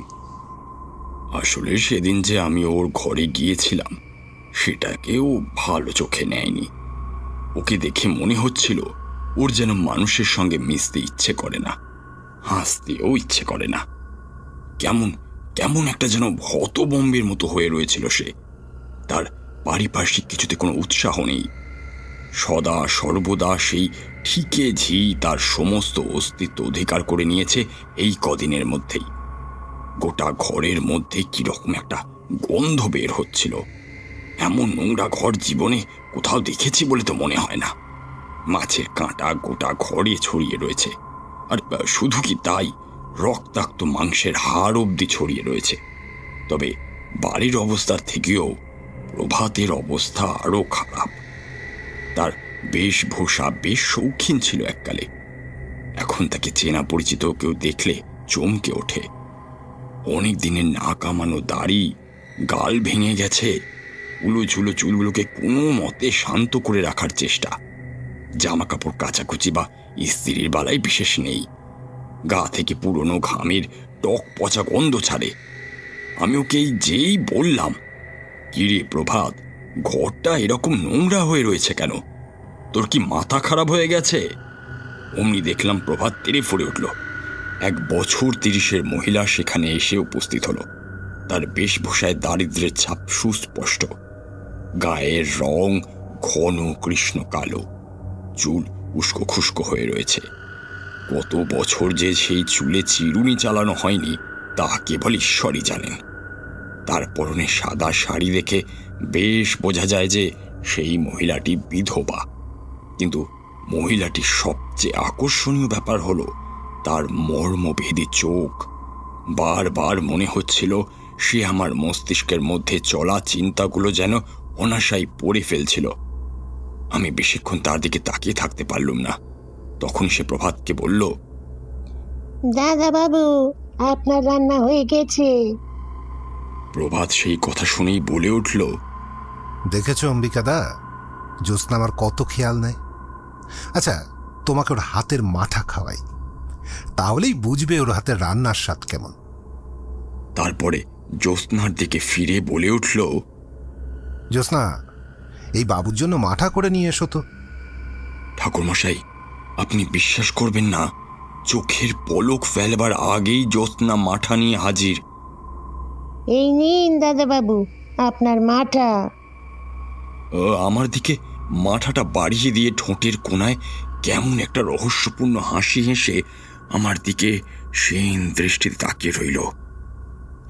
আসলে সেদিন যে আমি ওর ঘরে গিয়েছিলাম সেটাকেও ভালো চোখে নেয়নি। ওকে দেখে মনে হচ্ছিল ওর যেন মানুষের সঙ্গে মিশতে ইচ্ছে করে না, হাসতেও ইচ্ছে করে না। কেমন কেমন একটা যেন হতবম্বের মতো হয়ে রয়েছিল সে। তার পারিপার্শ্বিক কিছুতে কোনো উৎসাহ নেই। সদা সর্বদা সেই ঠিকে ঝি তার সমস্ত অস্তিত্ব অধিকার করে নিয়েছে এই কদিনের মধ্যেই। গোটা ঘরের মধ্যে কিরকম একটা গন্ধ বের হচ্ছিল। এমন নোংরা ঘর জীবনে কোথাও দেখেছি বলে তো মনে হয় না। মাছের কাঁটা গোটা ঘরে ছড়িয়ে রয়েছে, আর শুধু কি তাই, রক্তাক্ত মাংসের হাড় অবধি ছড়িয়ে রয়েছে। তবে বাড়ির অবস্থার থেকেও প্রভাতের অবস্থা আরও খারাপ। তার বেশভূষা বেশ শৌখিন ছিল এককালে, এখন তাকে চেনা পরিচিত কেউ দেখলে চমকে ওঠে। অনেক দিনের না কামানো দাড়ি, গাল ভেঙে গেছে, উলুঝুলো চুলগুলোকে কোনো মতে শান্ত করে রাখার চেষ্টা। জামা কাপড় কাচাকুচি বা ইস্ত্রির বালাই বিশেষ নেই। গা থেকে পুরনো ঘামের টক পচা গন্ধ ছাড়ে। আমি ওকে যেই বললাম, কিরে প্রভাত, ঘরটা এরকম নোংরা হয়ে রয়েছে কেন? তোর কি মাথা খারাপ হয়ে গেছে? অমনি দেখলাম প্রভাত তেড়ে ফুঁড়ে উঠল। 1 বছর 30-এর মহিলা সেখানে এসে উপস্থিত হলো। তার বেশভূষায় দারিদ্র্যের ছাপ সুস্পষ্ট। গায়ের রং ঘন কৃষ্ণ কালো, চুল উস্কো খুস্কো হয়ে রয়েছে। কত বছর যে সেই চুলে চিরুনি চালানো হয়নি তা কেবল ঈশ্বরই জানেন। তার পরনে সাদা শাড়ি দেখে বেশ বোঝা যায় যে সেই মহিলাটি বিধবা। কিন্তু মহিলাটির সবচেয়ে আকর্ষণীয় ব্যাপার হলো তার মর্মভেদী চোখ। বারবার মনে হচ্ছিল সে আমার মস্তিষ্কের মধ্যে চলা চিন্তাগুলো যেন অনাশায় পড়ে ফেলছিল। আমি বেশিক্ষণ তার দিকে তাকিয়ে থাকতে পারলুম না। তখন সে প্রভাতকে বলল, দাদা বাবু, আপনার রান্না হয়ে গেছে। প্রভাত সেই কথা শুনেই বলে উঠল, দেখেছো অম্বিকাদা, জ্যোৎস্না আমার কত খেয়াল নেয়। আচ্ছা, তোমাকে ওর হাতের মাথা খাওয়াই, তাহলেই বুঝবে ওর হাতের রান্নার স্বাদ কেমন। তারপরে জ্যোৎস্নার দিকে ফিরে বলে উঠল, জ্যোৎস্না, এই বাবুর জন্য মাঠা করে নিয়ে এসো তো। ঠাকুরমশাই, আপনি বিশ্বাস করবেন না, চোখের পলক ফেলবার আগেই জ্যোৎস্না মাঠা নিয়ে হাজির। এই নিন দাদা বাবু, আপনার মাঠা। আমার দিকে মাথাটা বাড়িয়ে দিয়ে ঠোঁটের কোণায় কেমন একটা রহস্যপূর্ণ হাসি হেসে আমার দিকে সেই দৃষ্টিতে তাকিয়ে রইল।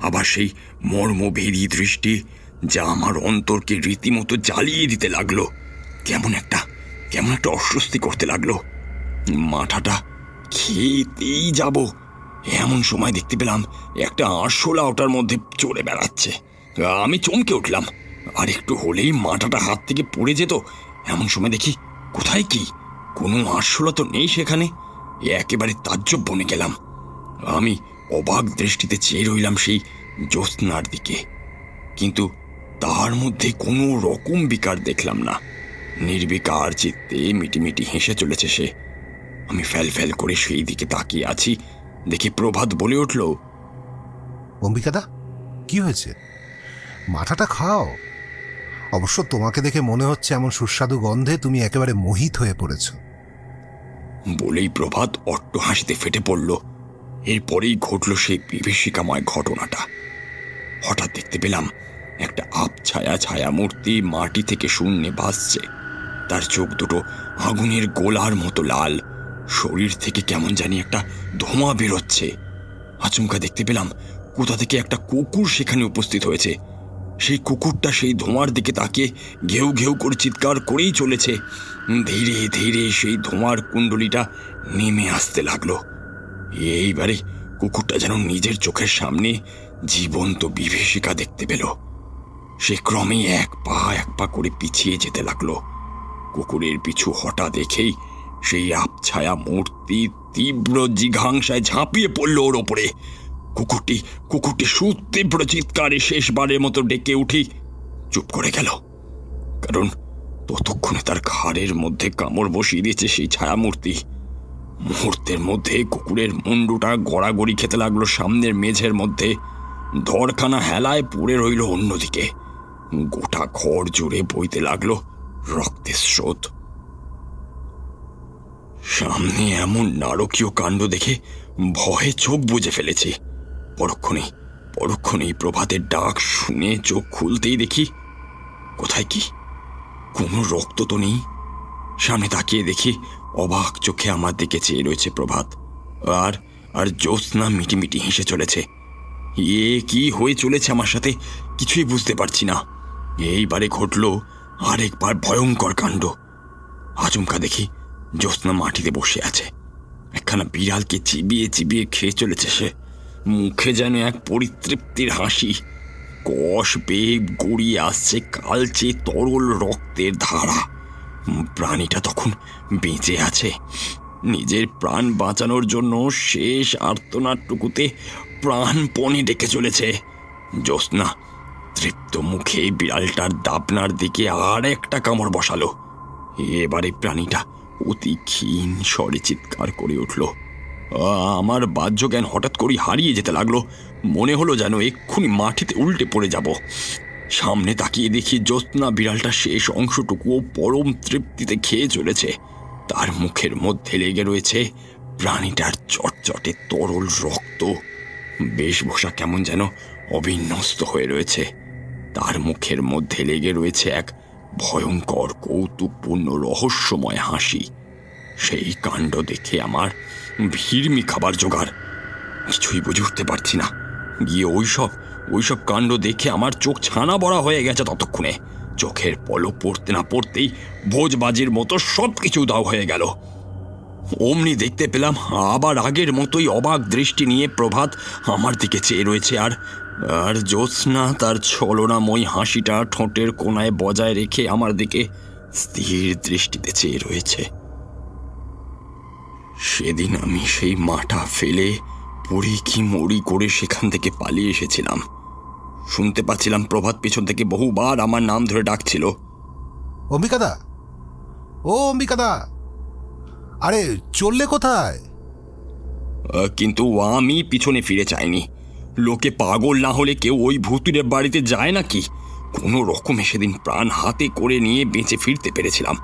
আবার সেই মর্মভেদী দৃষ্টি যা আমার অন্তরকে রীতিমতো জ্বালিয়ে দিতে লাগলো। কেমন একটা অস্বস্তি করতে লাগলো। মাথাটা খেতেই যাব এমন সময় দেখতে পেলাম একটা আরশোলা ওটার মধ্যে চড়ে বেড়াচ্ছে। আমি চমকে উঠলাম, আর একটু হলেই মাথাটা হাত থেকে পড়ে যেত। এমন সময় দেখি কোথায় কি, কোনো আরশোলা তো নেই সেখানে। একেবারে তাজ্জব বনে গেলাম। আমি অবাক দৃষ্টিতে চেয়ে রইলাম সেই জ্যোৎস্নার দিকে, কিন্তু তার মধ্যে কোনো রকম বিকার দেখলাম না। নির্বিকার চিত্তে মিটিমিটি হেসে চলেছে সে। আমি ফ্যাল করে সেই দিকে তাকিয়ে আছি, দেখি প্রভাত বলে উঠল, অম্বিকাদা, কি হয়েছে? মাথাটা খাও। অবশ্য তোমাকে দেখে মনে হচ্ছে এমন সুস্বাদু গন্ধে তুমি একেবারে মোহিত হয়ে পড়েছ। বলেই প্রভাত অট্ট হাসিতে ফেটে পড়ল। এরপরেই ঘটল সেই বিভীষিকাময় ঘটনাটা। হঠাৎ দেখতে পেলাম একটা ছায়া মূর্তি মাটি থেকে শূন্যে ভাসছে। তার চোখ দুটো আগুনের গোলার মতো লাল, শরীর থেকে কেমন জানি একটা ধোঁয়া বেরোচ্ছে। আচমকা দেখতে পেলাম কোথা থেকে একটা কুকুর সেখানে উপস্থিত হয়েছে। সেই কুকুরটা সেই ধোঁয়ার দিকে তাকিয়ে ঘেউ ঘেউ করে চিৎকার করেই চলেছে। ধীরে ধীরে সেই ধোঁয়ার কুণ্ডলিটা নেমে আসতে লাগলো। এইবারে কুকুরটা যেন নিজের চোখের সামনে জীবন্ত বিভীষিকা দেখতে পেল। সে ক্রমে এক পা করে পিছিয়ে যেতে লাগলো। কুকুরের পিছু হঠাৎ দেখেই সেই আবছায়া মূর্তি তীব্র জিঘাংসায় ঝাঁপিয়ে পড়ল ওর ওপরে। কুকুরটি সুতীব্র চিৎকারে শেষবারের মতো ডেকে উঠি চুপ করে গেল, কারণ ততক্ষণে তার ঘাড়ের মধ্যে কামড় বসিয়ে দিয়েছে সেই ছায়ামূর্তি। মুহূর্তের মধ্যে কুকুরের মুন্ডুটা গড়াগড়ি খেতে লাগলো সামনের মেঝের মধ্যে। ধরখানা হেলায় পড়ে রইল অন্যদিকে। গোটা ঘর জুড়ে বইতে লাগলো রক্তের স্রোত। সামনে এমন নারকীয় কাণ্ড দেখে ভয়ে চোখ বুজে ফেলেছি। পরক্ষণেই প্রভাতের ডাক শুনে চোখ খুলতেই দেখি কোথায় কি, কোনো রক্ত তো নেই। সামনে তাকিয়ে দেখি অবাক চোখে আমার দিকে চেয়ে রয়েছে প্রভাত, আর জ্যোৎস্না মিটিমিটি হেসে চলেছে। কি হয়ে চলেছে আমার সাথে কিছুই বুঝতে পারছি না। এইবারে ঘটল আরেকবার ভয়ঙ্কর কাণ্ড। আচমকা দেখি জ্যোৎস্না মাটিতে বসে আছে। একখানা বিড়ালকে চিবিয়ে খেয়ে চলেছে সে। মুখে যেন এক পরিতৃপ্তির হাসি। কষ বেগ গড়িয়ে আসছে কালচে তরল রক্তের ধারা। প্রাণীটা তখন বেঁচে আছে। নিজের প্রাণ বাঁচানোর জন্য শেষ আর্তনাদটুকুতে প্রাণপণে ডেকে চলেছে। জ্যোৎস্না তৃপ্ত মুখে বিড়ালটার দাপনার দিকে আর একটা কামড় বসালো। এবারে প্রাণীটা অতি ক্ষীণ স্বরে চিৎকার করে উঠল। আমার বাহ্যজ্ঞান হঠাৎ করে হারিয়ে যেতে লাগলো। মনে হলো যেন এক্ষুনি মাটিতে উল্টে পড়ে যাব। সামনে তাকিয়ে দেখি জ্যোৎস্না বিড়ালটা শেষ অংশটুকুও পরম তৃপ্তিতে খেয়ে চলেছে। তার মুখের মধ্যে লেগে রয়েছে প্রাণীটার চটচটে তরল রক্ত। বেশভূষা কেমন যেন অবিন্যস্ত হয়ে রয়েছে। তার মুখের মধ্যে লেগে রয়েছে এক ভয়ঙ্কর কৌতুকপূর্ণ রহস্যময় হাসি। সেই কাণ্ড দেখে আমার ভিড়মি খাবার জোগাড়। কিছুই বুঝে উঠতে পারছি না। গিয়ে ওইসব কাণ্ড দেখে আমার চোখ ছানা বড়া হয়ে গেছে ততক্ষণে। চোখের পলক পড়তে না পড়তেই ভোজবাজির মতো সব কিছু দাও হয়ে গেল। অমনি দেখতে পেলাম আবার আগের মতোই অবাক দৃষ্টি নিয়ে প্রভাত আমার দিকে চেয়ে রয়েছে, আর জ্যোৎস্না তার ছলনাময়ী হাসিটা ঠোঁটের কোণায় বজায় রেখে আমার দিকে স্থির দৃষ্টিতে চেয়ে রয়েছে। সেদিন আমি সেই মাটা ফেলে পড়ি কি মরি করে সেখান থেকে পালিয়ে এসেছিলাম। শুনতে পাচ্ছিলাম প্রভাত পেছন থেকে বহুবার আমার নাম ধরে ডাকছিল, অম্বিকাদা, ও অম্বিকাদা, আরে চললে কোথায়? কিন্তু আমি পিছনে ফিরে চাইনি। লোকে পাগল না হলে কেউ ওই ভূতুরের বাড়িতে যায় নাকি? কোনো রকমে সেদিন প্রাণ হাতে করে নিয়ে বেঁচে ফিরতে পেরেছিলাম।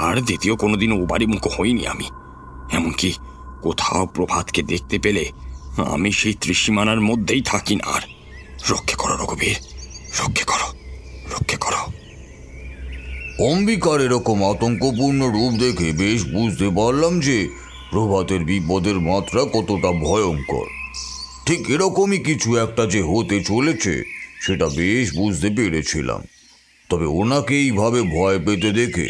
আর দ্বিতীয় কোনোদিন ও বাড়ি মুখ হইনি আমি। এমনকি কোথাও প্রভাতকে দেখতে পেলে আমি সেই ত্রিসীমানার মধ্যেই থাকি না। আর রক্ষে করো রঘুবীর, রক্ষে করো। অম্বিকার এরকম আতঙ্কপূর্ণ রূপ দেখে বেশ বুঝতে পারলাম যে প্রভাতের বিপদের মাত্রা কতটা ভয়ঙ্কর। ঠিক এরকমই কিছু একটা যে হতে চলেছে সেটা বেশ বুঝতে পেরেছিলাম, তবে ওনাকে এইভাবে ভয় পেতে দেখে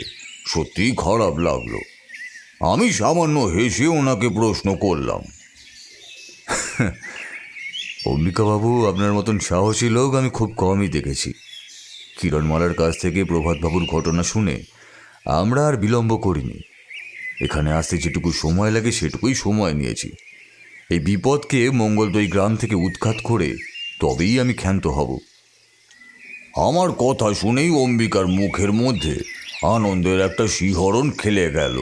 সত্যিই খারাপ লাগলো। আমি সামান্য হেসে ওনাকে প্রশ্ন করলাম, অম্বিকাবাবু, আপনার মতন সাহসী লোক আমি খুব কমই দেখেছি। কিরণমালার কাছ থেকে প্রভাতবাবুর ঘটনা শুনে আমরা আর বিলম্ব করিনি। এখানে আসতে যেটুকু সময় লাগে সেটুকুই সময় নিয়েছি। এই বিপদকে মঙ্গলদৈ গ্রাম থেকে উৎখাত করে তবেই আমি ক্ষান্ত হব। আমার কথা শুনেই অম্বিকার মুখের মধ্যে আনন্দের একটা শিহরণ খেলে গেল,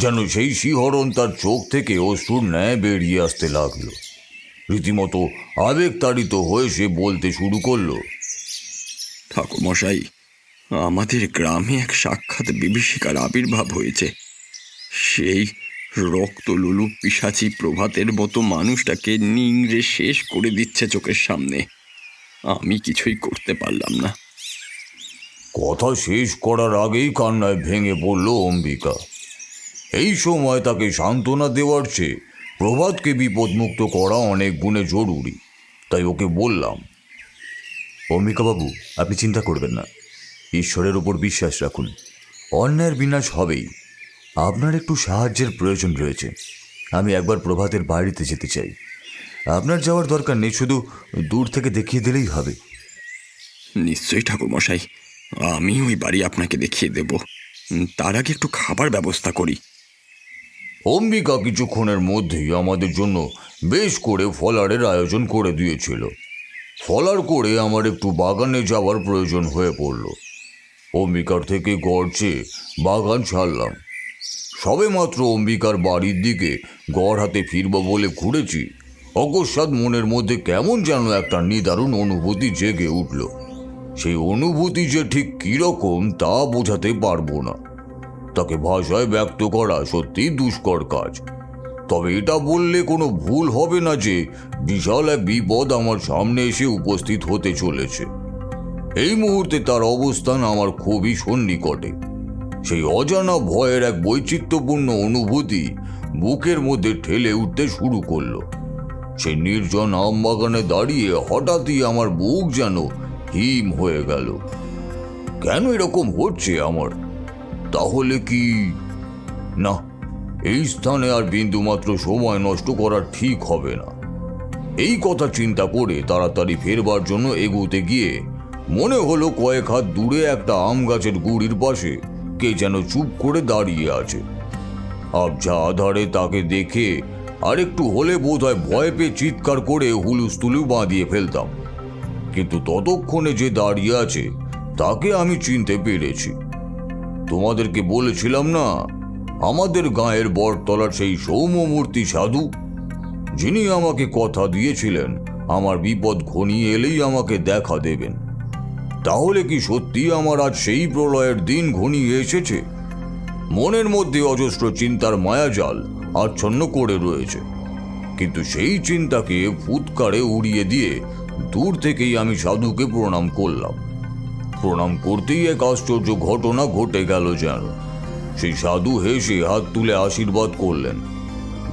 যেন সেই শিহরণ তার চোখ থেকে অশ্রুর ন্যায় বেরিয়ে আসতে লাগলো। রীতিমতো আবেগতাড়িত হয়ে সে বলতে শুরু করলো, ঠাকুরমশাই, আমাদের গ্রামে এক সাক্ষাৎ বিভীষিকার আবির্ভাব হয়েছে। সেই রক্তলুলু পিশাচি প্রভাতের মতো মানুষটাকে নিংড়ে শেষ করে দিচ্ছে চোখের সামনে। আমি কিছুই করতে পারলাম না। কথা শেষ করার আগেই কান্নায় ভেঙে পড়ল অম্বিকা। এই সময় তাকে সান্ত্বনা দেওয়ার চেয়ে প্রভাতকে বিপদমুক্ত করা অনেক গুণে জরুরি। তাই ওকে বললাম, অম্বিকাবাবু, আপনি চিন্তা করবেন না, ঈশ্বরের উপর বিশ্বাস রাখুন, অন্যায়ের বিনাশ হবেই। আপনার একটু সাহায্যের প্রয়োজন রয়েছে। আমি একবার প্রভাতের বাড়িতে যেতে চাই। আপনার যাওয়ার দরকার নেই, শুধু দূর থেকে দেখিয়ে দিলেই হবে। নিশ্চয়ই ঠাকুরমশাই, আমি ওই বাড়ি আপনাকে দেখিয়ে দেব। তার আগে একটু খাবার ব্যবস্থা করি। অম্বিকা কিছুক্ষণের মধ্যেই আমাদের জন্য বেশ করে ফলারের আয়োজন করে দিয়েছিল। ফলার করে আমার একটু বাগানে যাওয়ার প্রয়োজন হয়ে পড়ল। অম্বিকার থেকে গড় চেয়ে বাগান ছাড়লাম। সবেমাত্র অম্বিকার বাড়ির দিকে গড় হাতে ফিরব বলে ঘুরেছি, অকস্মাৎ মনের মধ্যে কেমন যেন একটা নিদারুণ অনুভূতি জেগে উঠল। সেই অনুভূতি যে ঠিক কীরকম তা বোঝাতে পারবো না। তাকে ভাষায় ব্যক্ত করা সত্যি দুষ্কর কাজ। তবে এটা বললে কোনো ভুল হবে না যে বিশাল এক বিপদ আমার সামনে এসে উপস্থিত হতে চলেছে। এই মুহূর্তে তার অবস্থান আমার খুবই সন্নিকটে। সেই অজানা ভয়ের এক বৈচিত্র্যপূর্ণ অনুভূতি বুকের মধ্যে ঠেলে উঠতে শুরু করলো। সেই নির্জন আম বাগানে দাঁড়িয়ে হঠাৎই আমার বুক যেন হিম হয়ে গেল। কেন এরকম হচ্ছে আমার? তাহলে কি না, এই স্থানে আর বিন্দুমাত্র সময় নষ্ট করা ঠিক হবে না। এই কথা চিন্তা করে তাড়াতাড়ি ফেরবার জন্য এগোতে গিয়ে মনে হলো কয়েক হাত দূরে একটা আম গাছের গুড়ির পাশে কে যেন চুপ করে দাঁড়িয়ে আছে। আবঝা আধারে তাকে দেখে আর একটু হলে বোধহয় ভয় পেয়ে চিৎকার করে হুলুস্থুলু বাঁধিয়ে ফেলতাম, কিন্তু ততক্ষণে যে দাঁড়িয়ে আছে তাকে আমি চিনতে পেরেছি। তোমাদেরকে বলেছিলাম না, আমাদের গাঁয়ের বটতলার সেই সৌম্যমূর্তি সাধু, যিনি আমাকে কথা দিয়েছিলেন আমার বিপদ ঘনিয়ে এলেই আমাকে দেখা দেবেন। তাহলে কি সত্যি আমার আজ সেই প্রলয়ের দিন ঘনিয়ে এসেছে? মনের মধ্যে অজস্র চিন্তার মায়াজাল আচ্ছন্ন করে রয়েছে, কিন্তু সেই চিন্তাকে ফুৎকারে উড়িয়ে দিয়ে দূর থেকেই আমি সাধুকে প্রণাম করলাম। প্রণাম করতেই এক আশ্চর্য ঘটনা ঘটে গেল যেন। সেই সাধু হেসে হাত তুলে আশীর্বাদ করলেন।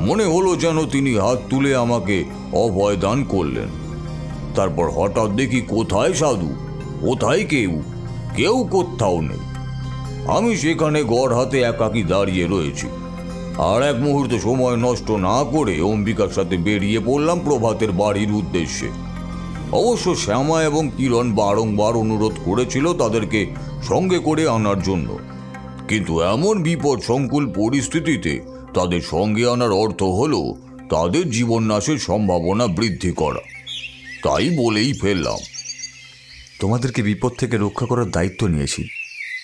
মনে হলো যেন তিনি হাত তুলে আমাকে অভয় দান করলেন। তারপর হঠাৎ দেখি কোথায় সাধু, কোথায় কেউ, কেউ কোথাও নেই। আমি সেখানে গড় হাতে একাকী দাঁড়িয়ে রয়েছি। আর এক মুহূর্তে সময় নষ্ট না করে অম্বিকার সাথে বেরিয়ে পড়লাম প্রভাতের বাড়ির উদ্দেশ্যে। অবশ্য শ্যামা এবং কিরণ বারংবার অনুরোধ করেছিল তাদেরকে সঙ্গে করে আনার জন্য, কিন্তু এমন বিপদ সংকুল পরিস্থিতিতে তাদের সঙ্গে আনার অর্থ হলো তাদের জীবন নাশের সম্ভাবনা বৃদ্ধি করা। তাই বলেই ফেললাম, তোমাদেরকে বিপদ থেকে রক্ষা করার দায়িত্ব নিয়েছি,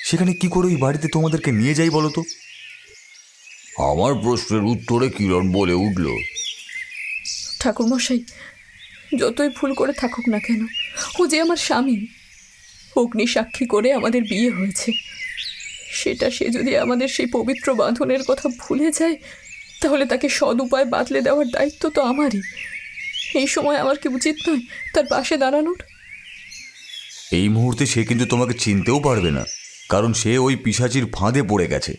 সেখানে কি করে ওই বাড়িতে তোমাদেরকে নিয়ে যাই বলো তো? আমার প্রশ্নের উত্তরে কিরণ বলে উঠল, ঠাকুরমশাই, যতই ভুল করে থাকুক না কেন, ও যে আমার স্বামী। অগ্নি সাক্ষী করে আমাদের বিয়ে হয়েছে। সেটা সে যদি আমাদের সেই পবিত্র বাঁধনের কথা ভুলে যায়, তাহলে তাকে সদ উপায় বাতলে দেওয়ার দায়িত্ব তো আমারই। এই সময় আমার কি উচিত নয় তার পাশে দাঁড়ানোর? এই মুহূর্তে সে কিন্তু তোমাকে চিনতেও পারবে না, কারণ সে ওই পিশাচির ফাঁদে পড়ে গেছে।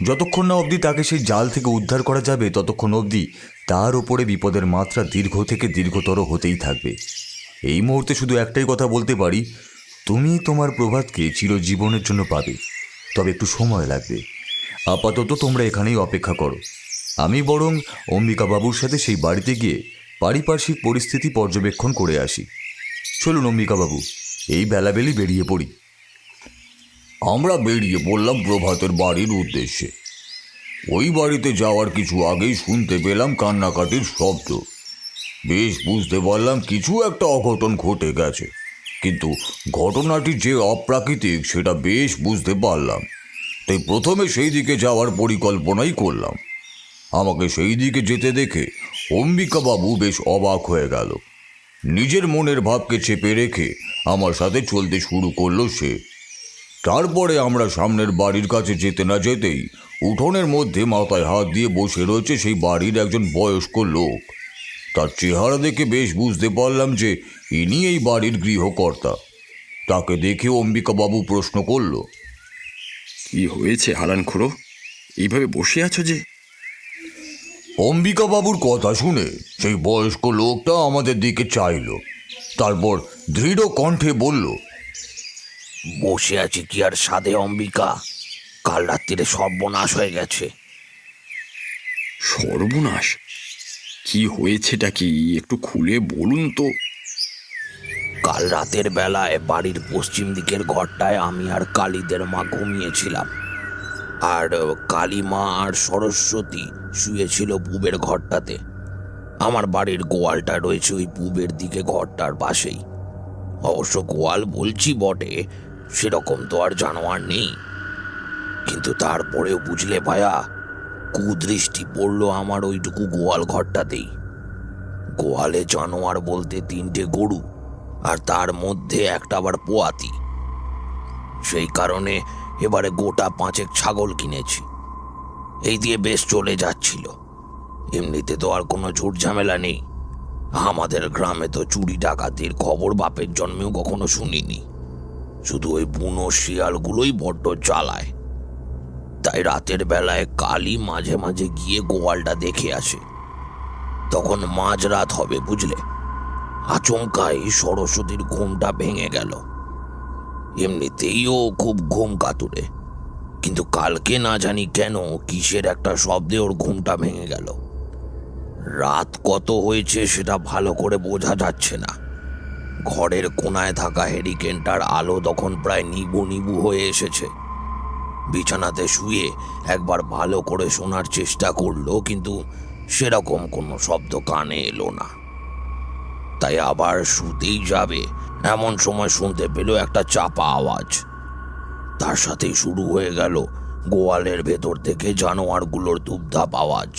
যতক্ষণ না অবধি তাকে সেই জাল থেকে উদ্ধার করা যাবে, ততক্ষণ অবধি তার ওপরে বিপদের মাত্রা দীর্ঘ থেকে দীর্ঘতর হতেই থাকবে। এই মুহূর্তে শুধু একটাই কথা বলতে পারি, তুমি তোমার প্রভাতকে চিরজীবনের জন্য পাবে, তবে একটু সময় লাগবে। আপাতত তোমরা এখানেই অপেক্ষা করো, আমি বরং অম্বিকা বাবুর সাথে সেই বাড়িতে গিয়ে পারিপার্শ্বিক পরিস্থিতি পর্যবেক্ষণ করে আসি। চলুন অম্বিকা বাবু, এই বেলাবেলি বেরিয়ে পড়ি। আমরা বেরিয়ে পড়লাম প্রভাতের বাড়ির উদ্দেশ্যে। ওই বাড়িতে যাওয়ার কিছু আগেই শুনতে পেলাম কান্নাকাটির শব্দ। বেশ বুঝতে পারলাম কিছু একটা অঘটন ঘটে গেছে, কিন্তু ঘটনাটি যে অপ্রাকৃতিক সেটা বেশ বুঝতে পারলাম। তাই প্রথমে সেই দিকে যাওয়ার পরিকল্পনাই করলাম। আমাকে সেই দিকে যেতে দেখে অম্বিকা বাবু বেশ অবাক হয়ে গেল। নিজের মনের ভাবকে চেপে রেখে আমার সাথে চলতে শুরু করলো সে। তারপরে আমরা সামনের বাড়ির কাছে যেতে না যেতেই উঠোনের মধ্যে মাথায় হাত দিয়ে বসে রয়েছে সেই বাড়ির একজন বয়স্ক লোক। তার চেহারা দেখে বেশ বুঝতে পারলাম যে ইনি এই বাড়ির গৃহকর্তা। তাকে দেখে অম্বিকা বাবু প্রশ্ন করল, কি হয়েছে হারানখোড়ো, এইভাবে বসে আছো যে? অম্বিকা বাবুর কথা শুনে সেই বয়স্ক লোকটা আমাদের দিকে চাইল, তারপর দৃঢ় কণ্ঠে বলল, বসে আছি কি আর সাধে অম্বিকা, কাল রাত্রিরে সর্বনাশ হয়ে গেছে। সর্বনাশ? কি হয়েছেটা কি, একটু খুলে বলুন তো। কাল রাতের বেলায় বাড়ির পশ্চিম দিকের ঘরটায় আমি আর কালীদের মা ঘুমিয়েছিলাম, আর কালী মা আর সরস্বতী শুয়েছিল পূবের ঘরটাতে। আমার বাড়ির গোয়ালটা রয়েছে ওই পূবের দিকে ঘরটার পাশেই। অবশ্য গোয়াল বলছি বটে, সেরকম তো আর জানোয়ার নেই, কিন্তু তারপরেও বুঝলে ভায়া, কুদৃষ্টি পড়লো আমার ওইটুকু গোয়াল ঘরটাতেই। গোয়ালে জানোয়ার বলতে 3টে গরু, আর তার মধ্যে একটা আবার পোয়াতি। সেই কারণে এবারে গোটা 5 ছাগল কিনেছি। এই দিয়ে বেশ চলে যাচ্ছিল। এমনিতে তো আর কোনো ঝুট ঝামেলা নেই। আমাদের গ্রামে তো চুরি ডাকাতির খবর বাপের জন্মেও কখনো শুনিনি। শুধু ওই বুনো শিয়ালগুলোই বড্ড জ্বালায়। তাই রাতের বেলায় কালী মাঝে মাঝে গিয়ে গোয়ালটা দেখে আসে। তখন মাঝরাত হবে বুঝলে। আচমকাই সরস্বতীর ঘুমটা ভেঙে গেল। এমনিতেই ও খুব ঘুম কাতুরে, কিন্তু কালকে না জানি কেন কিসের একটা শব্দে ওর ঘুমটা ভেঙে গেল। রাত কত হয়েছে সেটা ভালো করে বোঝা যাচ্ছে না। ঘরের কোনায় থাকা হেরিকেনটার আলো তখন প্রায় নিবু নিবু হয়ে এসেছে। বিছানাতে শুয়ে একবার ভালো করে শোনার চেষ্টা করলো, কিন্তু সেরকম কোনো শব্দ কানে এলো না। তাই আবার শুতেই যাবে এমন সময় শুনতে পেল একটা চাপা আওয়াজ। তার সাথেই শুরু হয়ে গেল গোয়ালের ভেতর থেকে জানোয়ারগুলোর ধূপধাপ আওয়াজ।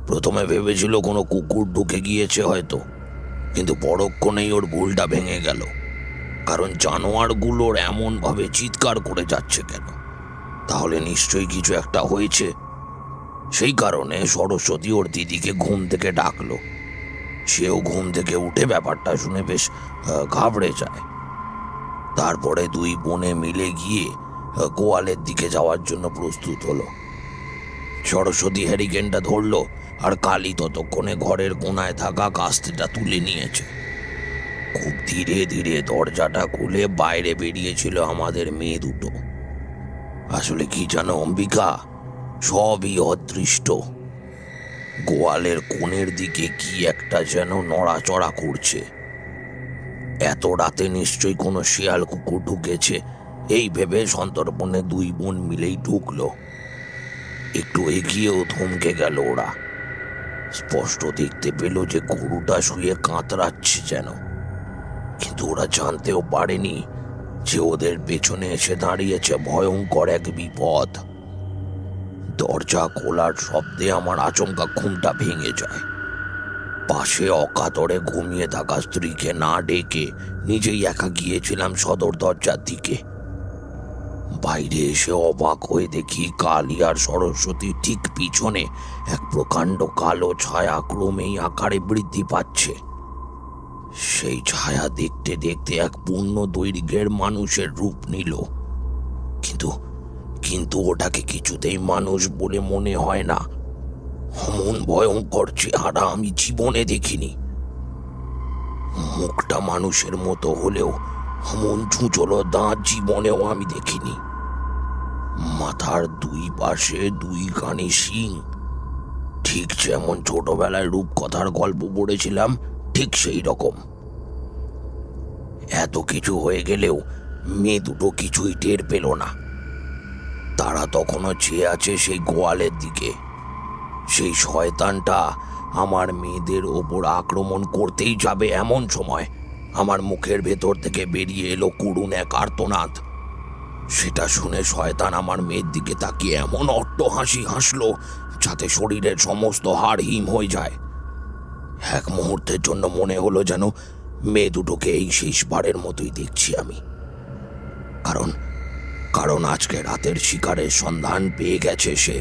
প্রথমে ভেবেছিল কোনো কুকুর ঢুকে গিয়েছে হয়তো, কিন্তু পরক্ষণেই ওর ভুলটা ভেঙে গেল। কারণ জানোয়ারগুলোর এমনভাবে চিৎকার করে যাচ্ছে কেন, তাহলে নিশ্চয়ই কিছু একটা হয়েছে। সেই কারণে সরস্বতী ওর দিদিকে ঘুম থেকে ডাকলো। সেও ঘুম থেকে উঠে ব্যাপারটা শুনে বেশ ঘাবড়ে যায়। তারপরে 2 বোনে মিলে গিয়ে গোয়ালের দিকে যাওয়ার জন্য প্রস্তুত হলো। সরস্বতী হ্যারিকেনটা ধরলো, আর কালী ততক্ষণে ঘরের কোনায় থাকা কাস্তেটা তুলে নিয়েছে। খুব ধীরে ধীরে দরজাটা খুলে বাইরে বেরিয়েছিল আমাদের মেয়ে দুটো। আসলে কি জানো অম্বিকা, সবই অদৃষ্ট। গোয়ালের কোণের দিকে কি একটা যেন নড়াচড়া করছে। এত রাতে নিশ্চয়ই কোনো শিয়াল কুকুর ঢুকেছে, এই ভেবে সন্তর্পণে 2 বোন মিলেই ঢুকলো। একটু এগিয়েও থমকে গেল ওরা। স্পষ্ট দেখতে পেল যে গরুটা শুয়ে কাতরাচ্ছে যেন, কিন্তু ওরা জানতেও পারেনি যে ওদের পেছনে এসে দাঁড়িয়েছে ভয়ঙ্কর এক বিপদ। দরজা খোলার শব্দে আমার আচমকা ঘুমটা ভেঙে যায়। পাশে অকাতরে ঘুমিয়ে থাকা স্ত্রীকে না ডেকে নিজেই একা গিয়েছিলাম সদর দরজার দিকে। বাইরে এসে অবাক হয়ে দেখি কালী আর সরস্বতী ঠিক পিছনে এক প্রকাণ্ড কালো ছায়া ক্রমেই আকারে বৃদ্ধি পাচ্ছে। সেই ছায়া দেখতে দেখতে এক পূর্ণ দৈর্ঘ্যের মানুষের রূপ নিল, কিন্তু ওটাকে কিছুতেই মানুষ বলে মনে হয় না। অমন ভয়ঙ্কর চেহারা আমি জীবনে দেখিনি। মুখটা মানুষের মতো হলেও এমন ছুঁচলো দাঁত জীবনেও আমি দেখিনি। মাথার দুই পাশে দুই কানে শিং, ঠিক যেমন ছোটবেলায় রূপকথার গল্প পড়েছিলাম ঠিক সেই রকম। এত কিছু হয়ে গেলেও মেয়ে দুটো কিছুই টের পেল না। তারা তখনও চেয়ে আছে সেই গোয়ালের দিকে। সেই শয়তানটা আমার মেয়েদের ওপর আক্রমণ করতেই যাবে এমন সময় আমার মুখের ভেতর থেকে বেরিয়ে এলো করুণ এক আর্তনাদ। সেটা শুনে শয়তান আমার মেয়ের দিকে তাকিয়ে এমন অট্ট হাসি হাসলো যাতে শরীরের সমস্ত হাড় হিম হয়ে যায়। এক মুহূর্তের জন্য মনে হলো যেন মেয়ে দুটোকে এই শেষবারের মতোই দেখছি আমি। কারণ আজকে রাতের শিকারের সন্ধান পেয়ে গেছে সে।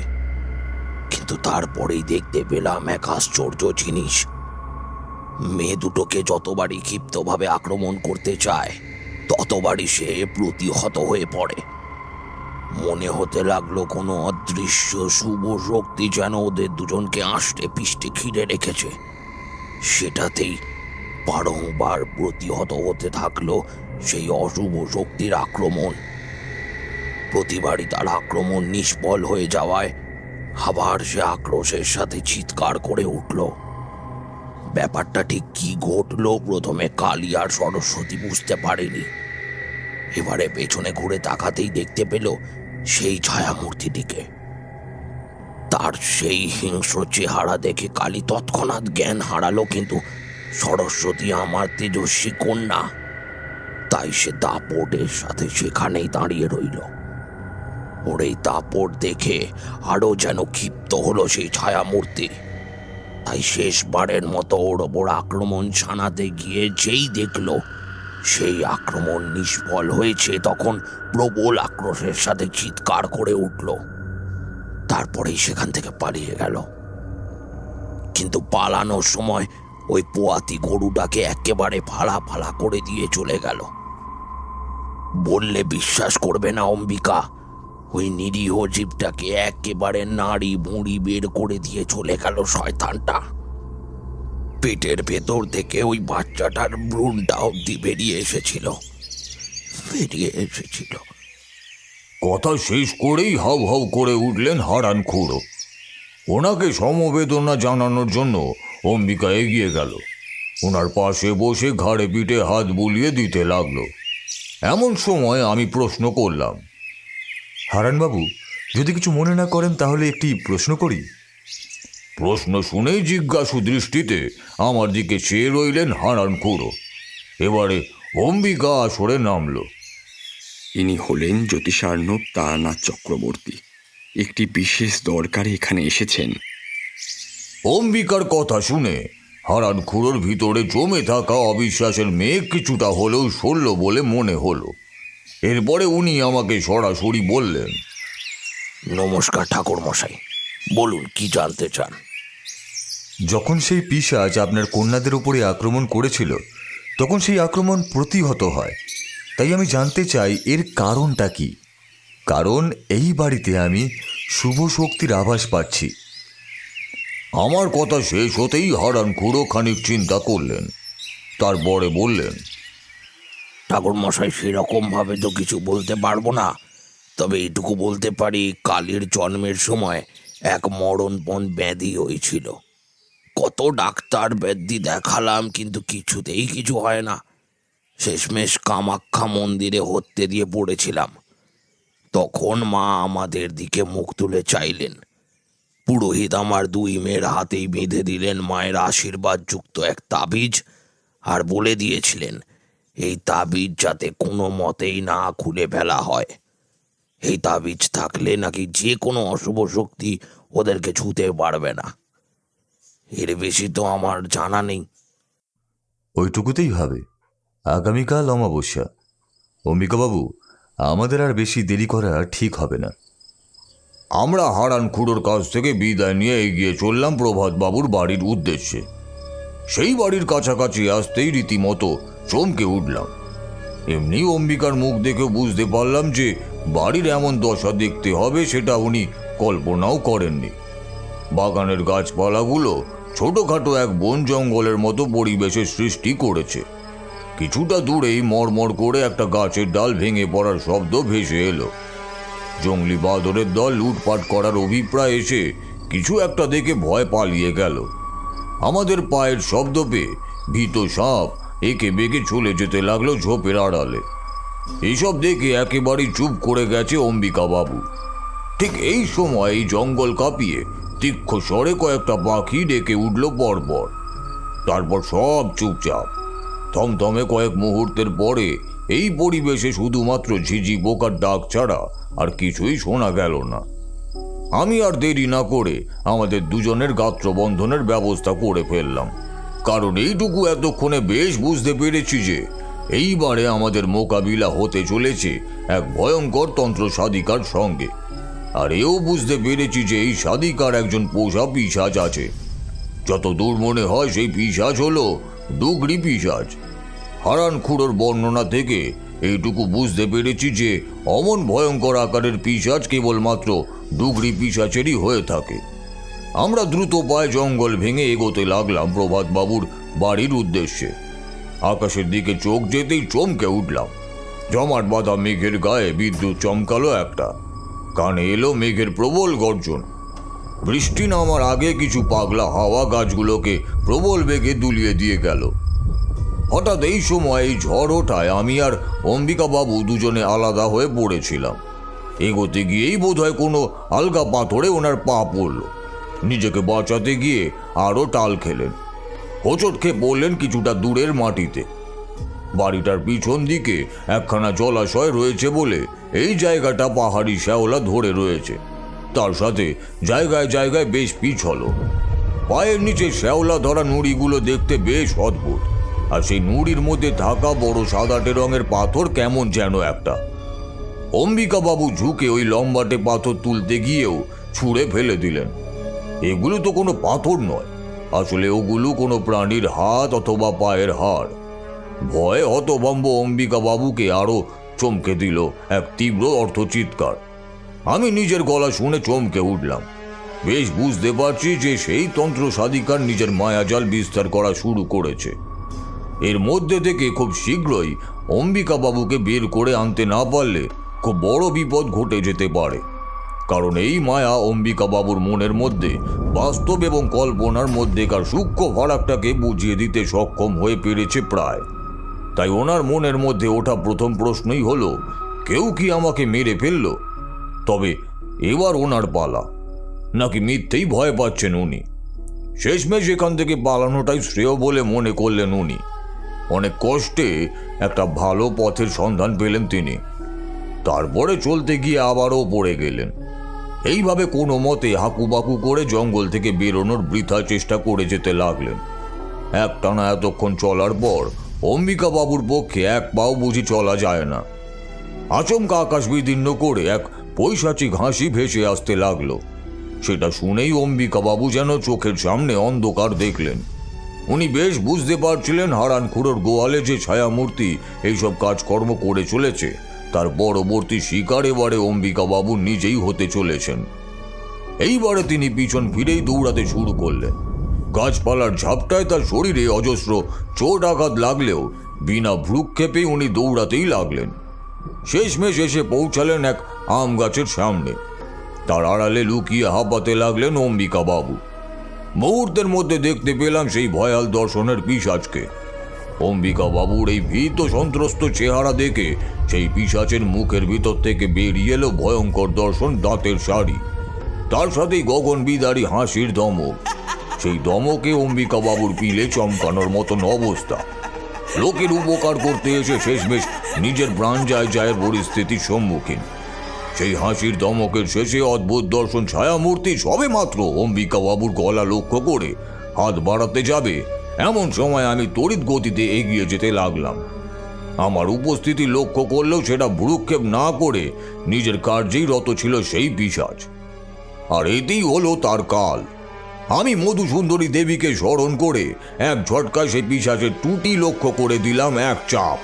কিন্তু তারপরেই দেখতে পেলাম এক আশ্চর্য জিনিস। মেয়ে দুটোকে যতবারই ক্ষিপ্তভাবে আক্রমণ করতে চায় ততবারই সে প্রতিহত হয়ে পড়ে। মনে হতে লাগলো কোনো অদৃশ্য শুভ শক্তি যেন ওদের দুজনকে আষ্টে পিষ্টে ঘিরে রেখেছে। সেটাতেই বারংবার প্রতিহত হতে থাকলো সেই অশুভ শক্তির আক্রমণ। প্রতিবারই তার আক্রমণ নিষ্ফল হয়ে যাওয়ায় আবার সে আক্রোশের সাথে চিৎকার করে উঠল। ব্যাপারটা ঠিক কি ঘটল প্রথমে কালী আর সরস্বতী বুঝতে পারেনি। এবারে পেছনে ঘুরে তাকাতেই দেখতে পেল সেই ছায়ামূর্তিটিকে। তার সেই হিংস্র চেহারা দেখে কালী তৎক্ষণাৎ জ্ঞান হারালো, কিন্তু সরস্বতী আমার তেজস্বী কন্যা, তাই সে দাপটের সাথে সেখানেই দাঁড়িয়ে রইল। ওর এই দাপট দেখে আরো যেন ক্ষিপ্ত হলো সেই ছায়ামূর্তি। তাই শেষবারের মতো ওর ওপর আক্রমণ শানাতে গিয়ে যেই দেখল সেই আক্রমণ নিষ্ফল হয়েছে, তখন প্রবল আক্রোশের সাথে চিৎকার করে উঠল। তারপরেই সেখান থেকে পালিয়ে গেল। কিন্তু পালানোর সময় ওই পোয়াতি গরুটাকে একেবারে ফালা ফালা করে দিয়ে চলে গেল। বললে বিশ্বাস করবে না অম্বিকা, ওই নিরীহ জীবটাকে একেবারে নাড়ি ভুঁড়ি বের করে দিয়ে চলে গেল শয়তানটা। পেটের ভেতর থেকে ওই বাচ্চাটার ভ্রূণটা অব্দি বেরিয়ে এসেছিল। কথা শেষ করেই হাউ হাউ করে উঠলেন হারান খুড়ো। ওনাকে সমবেদনা জানানোর জন্য অম্বিকা এগিয়ে গেল। ওনার পাশে বসে ঘাড়ে পিঠে হাত বুলিয়ে দিতে লাগলো। এমন সময় আমি প্রশ্ন করলাম, হারানবাবু, যদি কিছু মনে না করেন তাহলে একটি প্রশ্ন করি। প্রশ্ন শুনেই জিজ্ঞাসু দৃষ্টিতে আমার দিকে চেয়ে রইলেন হারান খুড়ো। এবারে অম্বিকা আসরে নামলো। ইনি হলেন জ্যোতিষার্ণব তারানাথ চক্রবর্তী। একটি বিশেষ দরকারে এখানে এসেছেন। অম্বিকার কথা শুনে হারান খুড়োর ভিতরে জমে থাকা অবিশ্বাসের মেঘ কিছুটা হলেও সরল বলে মনে হলো। এরপরে উনি আমাকে সরাসরি বললেন, নমস্কার ঠাকুর মশাই, বলুন কি জানতে চান। যখন সেই পিশাচ আপনার কন্যাদের উপরে আক্রমণ করেছিল তখন সেই আক্রমণ প্রতিহত হয়। তাই আমি জানতে চাই এর কারণটা কি। কারণ এই বাড়িতে আমি শুভ শক্তির আভাস পাচ্ছি। আমার কথা শেষ হতেই হারান খুড়ো খানিক চিন্তা করলেন, তারপরে বললেন, ঠাকুর মশাই সেরকম ভাবে তো কিছু বলতে পারবো না, তবে এইটুকু বলতে পারি কালীর জন্মের সময় এক মরণপণ ব্যাধি হয়েছিল। কত ডাক্তার ব্যাধি দেখালাম কিন্তু কিছুতেই কিছু হয় না। শেষমেশ কামাখ্যা মন্দিরে হত্যে দিয়ে পড়েছিলাম। তখন মা আমাদের দিকে মুখ তুলে চাইলেন। পুরোহিত আমার দুই মেয়ের হাতেই বেঁধে দিলেন মায়ের আশীর্বাদ যুক্ত এক তাবিজ, আর বলে দিয়েছিলেন এই তাবিজ যাতে কোনো মতেই না খুলে ফেলা হয়। এই তাবিজ থাকলে নাকি যে কোনো অশুভ শক্তি ওদেরকে ছুঁতে পারবে না। এর বেশি তো আমার জানা নেই। ওইটুকুতেই হবে। আগামীকাল অমাবস্যা। অম্বিকাবাবু, আমাদের আর বেশি দেরি করা ঠিক হবে না। আমরা হারান খুড়োর কাছ থেকে বিদায় নিয়ে এগিয়ে চললাম প্রভাত বাবুর বাড়ির উদ্দেশ্যে। সেই বাড়ির কাছাকাছি আসতেই রীতিমতো চমকে উঠলাম। এমনি অম্বিকার মুখ দেখে বুঝতে পারলাম যে বাড়ির এমন দশা দেখতে হবে সেটা উনি কল্পনাও করেননি। বাগানের গাছপালাগুলো ছোটখাটো এক বন জঙ্গলের মতো পরিবেশের সৃষ্টি করেছে। কিছুটা দূরেই মড়মড় করে একটা গাছের ডাল ভেঙে পড়ার শব্দ ভেসে এলো। জঙ্গলি বাঁদরের দল লুটপাট করার অভিপ্রায় এসে কিছু একটা দেখে ভয় পালিয়ে গেল। আমাদের পায়ের শব্দ পেয়ে ভীত সাপ একে বেঁকে চলে যেতে লাগলো ঝোপের আড়ালে। এইসব দেখে একেবারেই চুপ করে গেছে অম্বিকা বাবু। ঠিক এই সময় এই জঙ্গল কাঁপিয়ে তীক্ষ্ণ স্বরে কয়েকটা পাখি ডেকে উঠল পরপর। তারপর সব চুপচাপ। থমথমে কয়েক মুহূর্তের পরে এই পরিবেশে শুধুমাত্র ঝিঝি পোকার ডাক ছাড়া আর কিছুই শোনা গেল না। আমি আর দেরি না করে আমাদের দুজনের গাত্রবন্ধনের ব্যবস্থা করে ফেললাম, কারণ এইটুকু এতক্ষণে বেশ বুঝতে পেরেছি যে এইবারে আমাদের মোকাবিলা হতে চলেছে এক ভয়ঙ্কর তন্ত্র সাধিকার সঙ্গে। আর এও বুঝতে পেরেছি যে এই সাধিকার একজন পোষা পিশাচ আছে। যত দূর মনে হয় সেই পিশাচ হলো ডুগরি পিশাচ। হারান খুড়োর বর্ণনা থেকে এইটুকু বুঝতে পেরেছি যে অমন ভয়ঙ্কর আকারের পিশাচ কেবলমাত্র ডুগরি পিশাচেরই হয়ে থাকে। আমরা দ্রুত পায়ে জঙ্গল ভেঙে এগোতে লাগলাম প্রভাতবাবুর বাড়ির উদ্দেশ্যে। আকাশের দিকে চোখ যেতেই চমকে উঠলাম। জমাট বাঁধা মেঘের গায়ে বিদ্যুৎ চমকালো একটা। কানে এলো মেঘের প্রবল গর্জন। বৃষ্টি নামার আগে কিছু পাগলা হাওয়া গাছগুলোকে প্রবল বেগে দুলিয়ে দিয়ে গেল। হঠাৎ এই সময় এই ঝড় ওঠায় আমি আর অম্বিকা বাবু দুজনে আলাদা হয়ে পড়েছিলাম। এগোতে গিয়েই বোধহয় কোনো আলগা পাথরে ওনার পা পড়ল। নিজেকে বাঁচাতে গিয়ে আরও টাল খেলেন। হোঁচট খেয়ে পড়লেন কিছুটা দূরের মাটিতে। বাড়িটার পিছন দিকে একখানা জলাশয় রয়েছে বলে এই জায়গাটা পাহাড়ি শ্যাওলা ধরে রয়েছে। তার সাথে জায়গায় জায়গায় বেশ পিছল। পায়ের নিচে শ্যাওলা ধরা নুড়িগুলো দেখতে বেশ অদ্ভুত। আর সেই নুড়ির মধ্যে থাকা বড় সাদাটে রঙের পাথর কেমন যেন একটা। অম্বিকা বাবু ঝুঁকে ওই লম্বাটে পাথর তুলতে গিয়েও ছুঁড়ে ফেলে দিলেন। এগুলো তো কোনো পাথর নয়, আসলে ওগুলো কোনো প্রাণীর হাত অথবা পায়ের হাড়। ভয়ে হতভম্ব অম্বিকা বাবুকে আরো চমকে দিল এক তীব্র অর্থচিৎকার। আমি নিজের গলা শুনে চমকে উঠলাম। বেশ বুঝতে পারছি যে সেই তন্ত্র সাধিকার নিজের মায়াজাল বিস্তার করা শুরু করেছে। এর মধ্যে থেকে খুব শীঘ্রই অম্বিকা বাবুকে বের করে আনতে না পারলে খুব বড় বিপদ ঘটে যেতে পারে। কারণ এই মায়া অম্বিকা বাবুর মনের মধ্যে বাস্তব এবং কল্পনার মধ্যেকার সূক্ষ্ম ফারাকটাকে বুঝিয়ে দিতে সক্ষম হয়ে পেরেছে প্রায়। তাই ওনার মনের মধ্যে ওঠা প্রথম প্রশ্নই হলো, কেউ কি আমাকে মেরে ফেলল? তবে এবার ওনার পালা, নাকি মিথ্যেই ভয় পাচ্ছেন উনি? শেষমেশ এখান থেকে পালানোটাই শ্রেয় বলে মনে করলেন উনি। অনেক কষ্টে একটা ভালো পথের সন্ধান পেলেন তিনি। তারপরে চলতে গিয়ে আবারও পড়ে গেলেন। এইভাবে কোনো মতে হাকুবাকু করে জঙ্গল থেকে বেরোনোর বৃথা চেষ্টা করে যেতে লাগলেন। একটানা এতক্ষণ চলার পর অম্বিকা বাবুর পক্ষে এক পাও বুঝি চলা যায় না। আচমকা আকাশ বিদীর্ণ করে এক পৈশাচিক হাসি ভেসে আসতে লাগলো। সেটা শুনেই অম্বিকা বাবু যেন চোখের সামনে অন্ধকার দেখলেন। উনি বেশ বুঝতে পারছিলেন হারান খুড়োর গোয়ালে যে ছায়ামূর্তি এইসব কাজকর্ম করে চলেছে তার পরবর্তী শিকার এবারে অম্বিকা বাবু নিজেই হতে চলেছেন। এইবারে তিনি পিছন ফিরেই দৌড়াতে শুরু করলেন। গাছপালার ঝাপটায় তার শরীরে অজস্র চোট আঘাত লাগলেও বিনা ভ্রুক্ষেপেই উনি দৌড়াতেই লাগলেন। শেষমেশ এসে পৌঁছালেন এক আম গাছের সামনে। তার আড়ালে লুকিয়ে হাঁপাতে লাগলেন অম্বিকা বাবু। মুহূর্তের মধ্যে দেখতে পেলাম সেই ভয়াল দর্শনের পিশাচকে। অম্বিকা বাবুর এই ভীত সন্ত্রস্ত চেহারা দেখে সেই পিশাচের মুখের ভিতর থেকে বেরিয়ে এলো ভয়ঙ্কর দর্শন দাঁতের শাড়ি, তার সাথেই গগন বিদারী হাসির ধমক। সেই ধমকে অম্বিকা বাবুর পিলে চমকানোর মতন অবস্থা। লোকের উপকার করতে এসে শেষমেশ নিজের প্রাণ যায় পরিস্থিতির সম্মুখীন। সেই হাসির ধমকের শেষে অদ্ভুত দর্শন ছায়ামূর্তি সবে মাত্র অম্বিকা বাবুর গলা লক্ষ্য করে হাত বাড়াতে যাবে, এমন সময় আমি তড়িৎ গতিতে এগিয়ে যেতে লাগলাম। আমার উপস্থিতি লক্ষ্য করলেও সেটা ভ্রুক্ষেপ না করে নিজের কার্যেই রত ছিল সেই পিশাচ। আর এতেই হলো তার কাল। আমি মধুসুন্দরী দেবীকে স্মরণ করে এক ঝটকায় সেই পিশাচের টুটি লক্ষ্য করে দিলাম এক চাপ।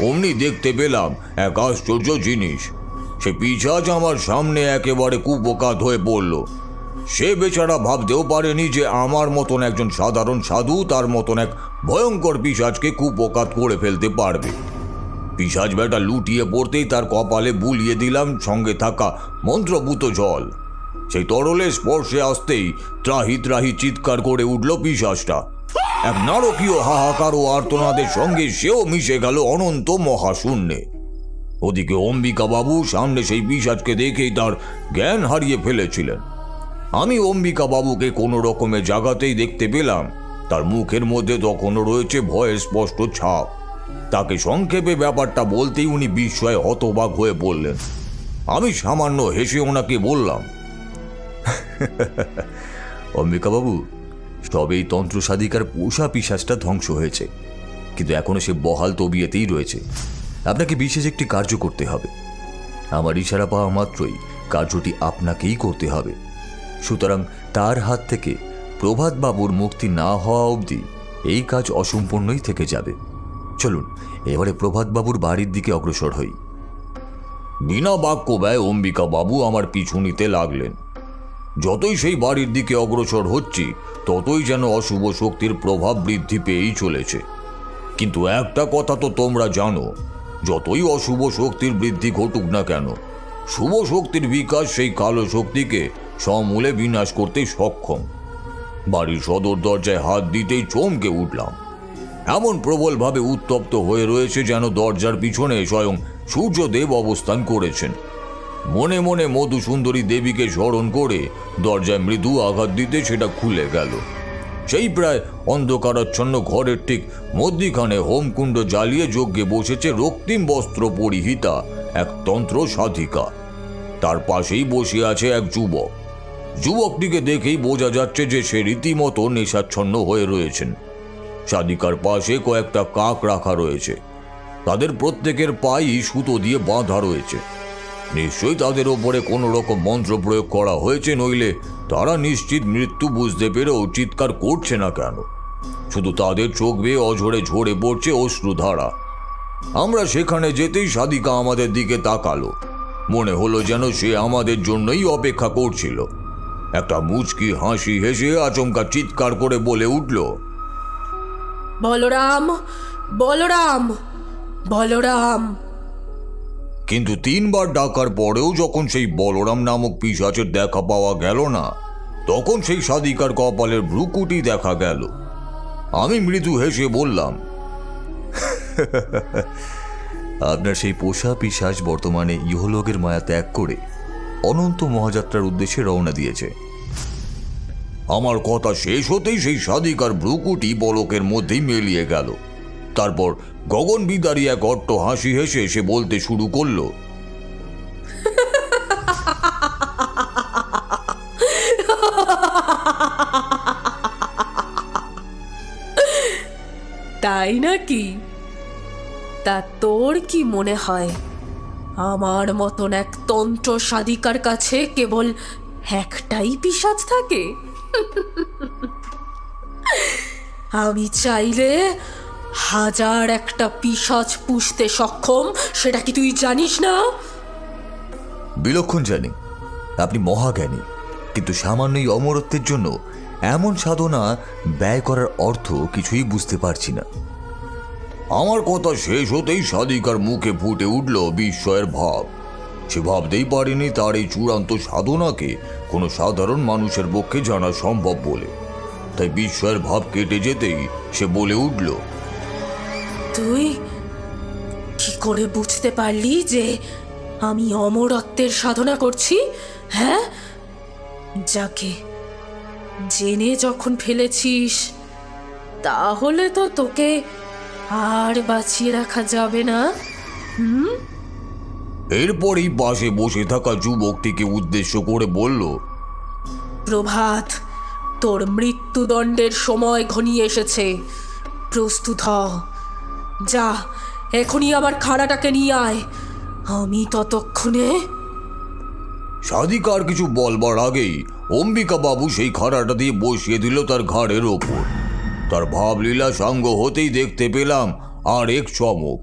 অমনি দেখতে পেলাম এক আশ্চর্য জিনিস। সে পিশাচ আমার সামনে একেবারে কুপোকাত হয়ে পড়ল। সে বেচারা ভাবতেও পারেনি যে আমার মতন একজন সাধারণ সাধু তার মতন এক ভয়ঙ্কর পিশাচকে কুপোকাত করে ফেলতে পারবে। পিশাচ বেটা লুটিয়ে পড়তেই তার কপালে বুলিয়ে দিলাম সঙ্গে থাকা মন্ত্রভূত জল। সেই তরলের স্পর্শে আসতেই ত্রাহি ত্রাহি চিৎকার করে উঠল পিশাচটা। এক নারকীয় হাহাকার ও আর্তনাদের সঙ্গে সেও মিশে গেল অনন্ত মহাশূন্যে। ওদিকে অম্বিকা বাবু সামনে সেই পিশাচকে দেখেই তার জ্ঞান হারিয়ে ফেলেছিলেন। আমি অম্বিকা বাবুকে কোনো রকমে জাগাতেই দেখতে পেলাম তার মুখের মধ্যে তখনও রয়েছে ভয়ের স্পষ্ট ছাপ। তাকে সংক্ষেপে ব্যাপারটা বলতেই উনি বিস্ময়ে হতবাক হয়ে বললেন। আমি সামান্য হেসে ওনাকে বললাম, অম্বিকা বাবু, তবেই তন্ত্র সাধিকার পোষা পিশাচটা ধ্বংস হয়েছে, কিন্তু এখনো সে বহাল তবিয়েতেই রয়েছে। আপনাকে বিশেষ একটি কার্য করতে হবে। আমার ইশারা পাওয়া মাত্রই কার্যটি আপনাকেই করতে হবে। সুতরাং তার হাত থেকে প্রভাত বাবুর মুক্তি না হওয়া অবধি এই কাজ অসম্পূর্ণই থেকে যাবে। চলুন এবারে প্রভাত বাবুর বাড়ির দিকে অগ্রসর হই। বিনা বাক্য ব্যয় অম্বিকা বাবু আমার পিছু নিতে লাগলেন। যতই সেই বাড়ির দিকে অগ্রসর হচ্ছি ততই যেন অশুভ শক্তির প্রভাব বৃদ্ধি পেয়েই চলেছে। কিন্তু একটা কথা তো তোমরা জানো, যতই অশুভ শক্তির বৃদ্ধি ঘটুক না কেন, শুভ শক্তির বিকাশ সেই কালো শক্তিকে সমূলে বিনাশ করতে সক্ষম। বাড়ির সদর দরজায় হাত দিতেই চমকে উঠলাম। এমন প্রবলভাবে উত্তপ্ত হয়ে রয়েছে যেন দরজার পিছনে স্বয়ং সূর্যদেব অবস্থান করেছেন। মনে মনে মধুসুন্দরী দেবীকে স্মরণ করে দরজায় মৃদু আঘাত দিতে সেটা খুলে গেল। সেই প্রায় অন্ধকারাচ্ছন্ন ঘরের ঠিক মধ্যিখানে হোমকুণ্ড জ্বালিয়ে যজ্ঞে বসেছে রক্তিম বস্ত্র পরিহিতা এক তন্ত্র সাধিকা। তার পাশেই বসে আছে এক যুবক। যুবকটিকে দেখেই বোঝা যাচ্ছে যে সে রীতিমতো নেশাচ্ছন্ন হয়ে রয়েছেন। সাধিকার পাশে কয়েকটা কাক রাখা রয়েছে। তাদের প্রত্যেকের পায়েই সুতো দিয়ে বাঁধা রয়েছে। নিশ্চয়ই তাদের ওপরে কোনো রকম মন্ত্র প্রয়োগ করা হয়েছে, নইলে তারা নিশ্চিত মৃত্যু বুঝতে পেরেও চিৎকার করছে না কেন? শুধু তাদের চোখ বেয়ে অঝরে ঝরে পড়ছে অশ্রুধারা। আমরা সেখানে যেতেই সাধিকা আমাদের দিকে তাকালো। মনে হলো যেন সে আমাদের জন্যই অপেক্ষা করছিল। একটা মুচকি হাসি হেসে আচমকা চিৎকার করে বলে উঠল, বলরাম, বলরাম, বলরাম। কিন্তু 3 বার ডাকার পরেও যখন সেই বলরাম নামক পিশাচের দেখা পাওয়া গেল না, তখন সেই সাধিকার কপালের ভ্রুকুটি দেখা গেল। আমি মৃদু হেসে বললাম, আপনার সেই পোষা পিশাচ বর্তমানে ইহলোকের মায়া ত্যাগ করে অনন্ত মহাযাত্রার উদ্দেশ্যে রওনা দিয়েছে। আমার কথা শেষ হতেই সেই সাধিকার ভ্রুকুটি পলকের মধ্যেই মিলিয়ে গেল। তারপর গগন বিদারী এক অট্ট হাসি হেসে সে বলতে শুরু করলো, তাই নাকি? তা তোর কি মনে হয় আমার মতন এক তন্ত্র সাধিকার কাছে কেবল একটাই পিশাচ থাকে? আমি চাইলে 1000 একটা পিশাচ পুষতে সক্ষম, সেটা কি তুই জানিস না? বিলক্ষণ জানি আপনি মহাজ্ঞানী, কিন্তু সামান্যই অমরত্বের জন্য এমন সাধনা ব্যয় করার অর্থ কিছুই বুঝতে পারছি না। আমার কথা শেষ হতেই সাধিকার মুখে ফুটে উঠল বিস্ময়ের ভাব। সে ভাবতেই পারেনি তার এই চূড়ান্ত সাধনাকে কোনো সাধারণ মানুষের পক্ষে জানা সম্ভব বলে। তাই বিস্ময়ের ভাব কেটে যেতেই সে বলে উঠল, তুই কি করে বুঝতে পারলি যে আমি অমরত্বের সাধনা করছি? হ্যাঁ, যাকে জেনে যখন ফেলেছিস, তাহলে তো তোকে আর বাঁচিয়ে রাখা যাবে না। এরপরই পাশে বসে থাকা যুবকটিকে উদ্দেশ্য করে বলল, প্রভাত, তোর মৃত্যুদণ্ডের সময় ঘনিয়ে এসেছে। প্রস্তুত হ। যা, এখনই আমার খাড়াটাকে নিয়ে আয়। আমি ততক্ষণে। সাধিকার কিছু বলবার আগেই অম্বিকা বাবু সেই খাড়াটা দিয়ে বসিয়ে দিল তার ঘাড়ের ওপর। তার ভাবলীলা সাঙ্গ হতেই দেখতে পেলাম আর এক চমক।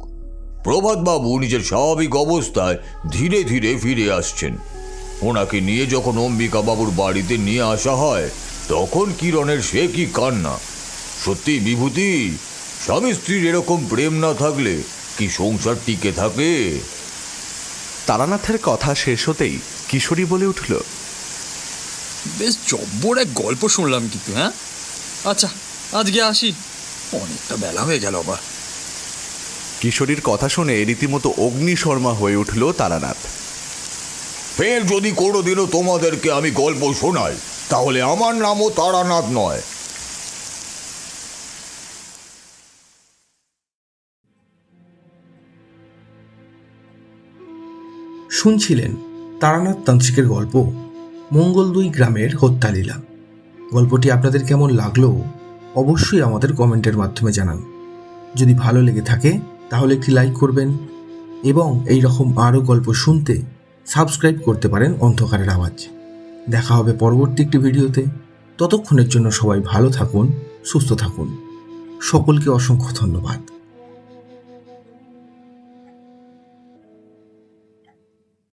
প্রভাত বাবু নিজের স্বাভাবিক অবস্থায় ধীরে ধীরে ফিরে আসছেন। ওনাকে নিয়ে যখন অম্বিকা বাবুর বাড়িতে নিয়ে আসা হয় তখন কিরণের সে কি কান্না। সত্যি বিভূতি, স্বামী স্ত্রীর এরকম প্রেম না থাকলে কি সংসার টিকে থাকে? তারানাথের কথা শেষ হতেই কিশোরী বলে উঠল, বেশ জব্বর এক গল্প শুনলাম কিন্তু। হ্যাঁ, আচ্ছা আজকে আসি, অনেকটা বেলা হয়ে গেল আবার। কিশোরীর কথা শুনে রীতিমতো অগ্নিশর্মা হয়ে উঠল তারানাথ। ফের যদি কোনোদিনও তোমাদেরকে আমি গল্প শোনাই তাহলে আমার নামও তারানাথ নয়। শুনছিলেন তারানাথ তান্ত্রিকের গল্প মঙ্গলদুই গ্রামের হত্যালীলা। গল্পটি আপনাদের কেমন লাগলো অবশ্যই আমাদের কমেন্টের মাধ্যমে জানান। যদি ভালো লেগে থাকে তাহলে একটি লাইক করবেন এবং এই রকম আরও গল্প শুনতে সাবস্ক্রাইব করতে পারেন অন্ধকারের আওয়াজ। দেখা হবে পরবর্তী একটি ভিডিওতে। ততক্ষণের জন্য সবাই ভালো থাকুন, সুস্থ থাকুন। সকলকে অসংখ্য ধন্যবাদ।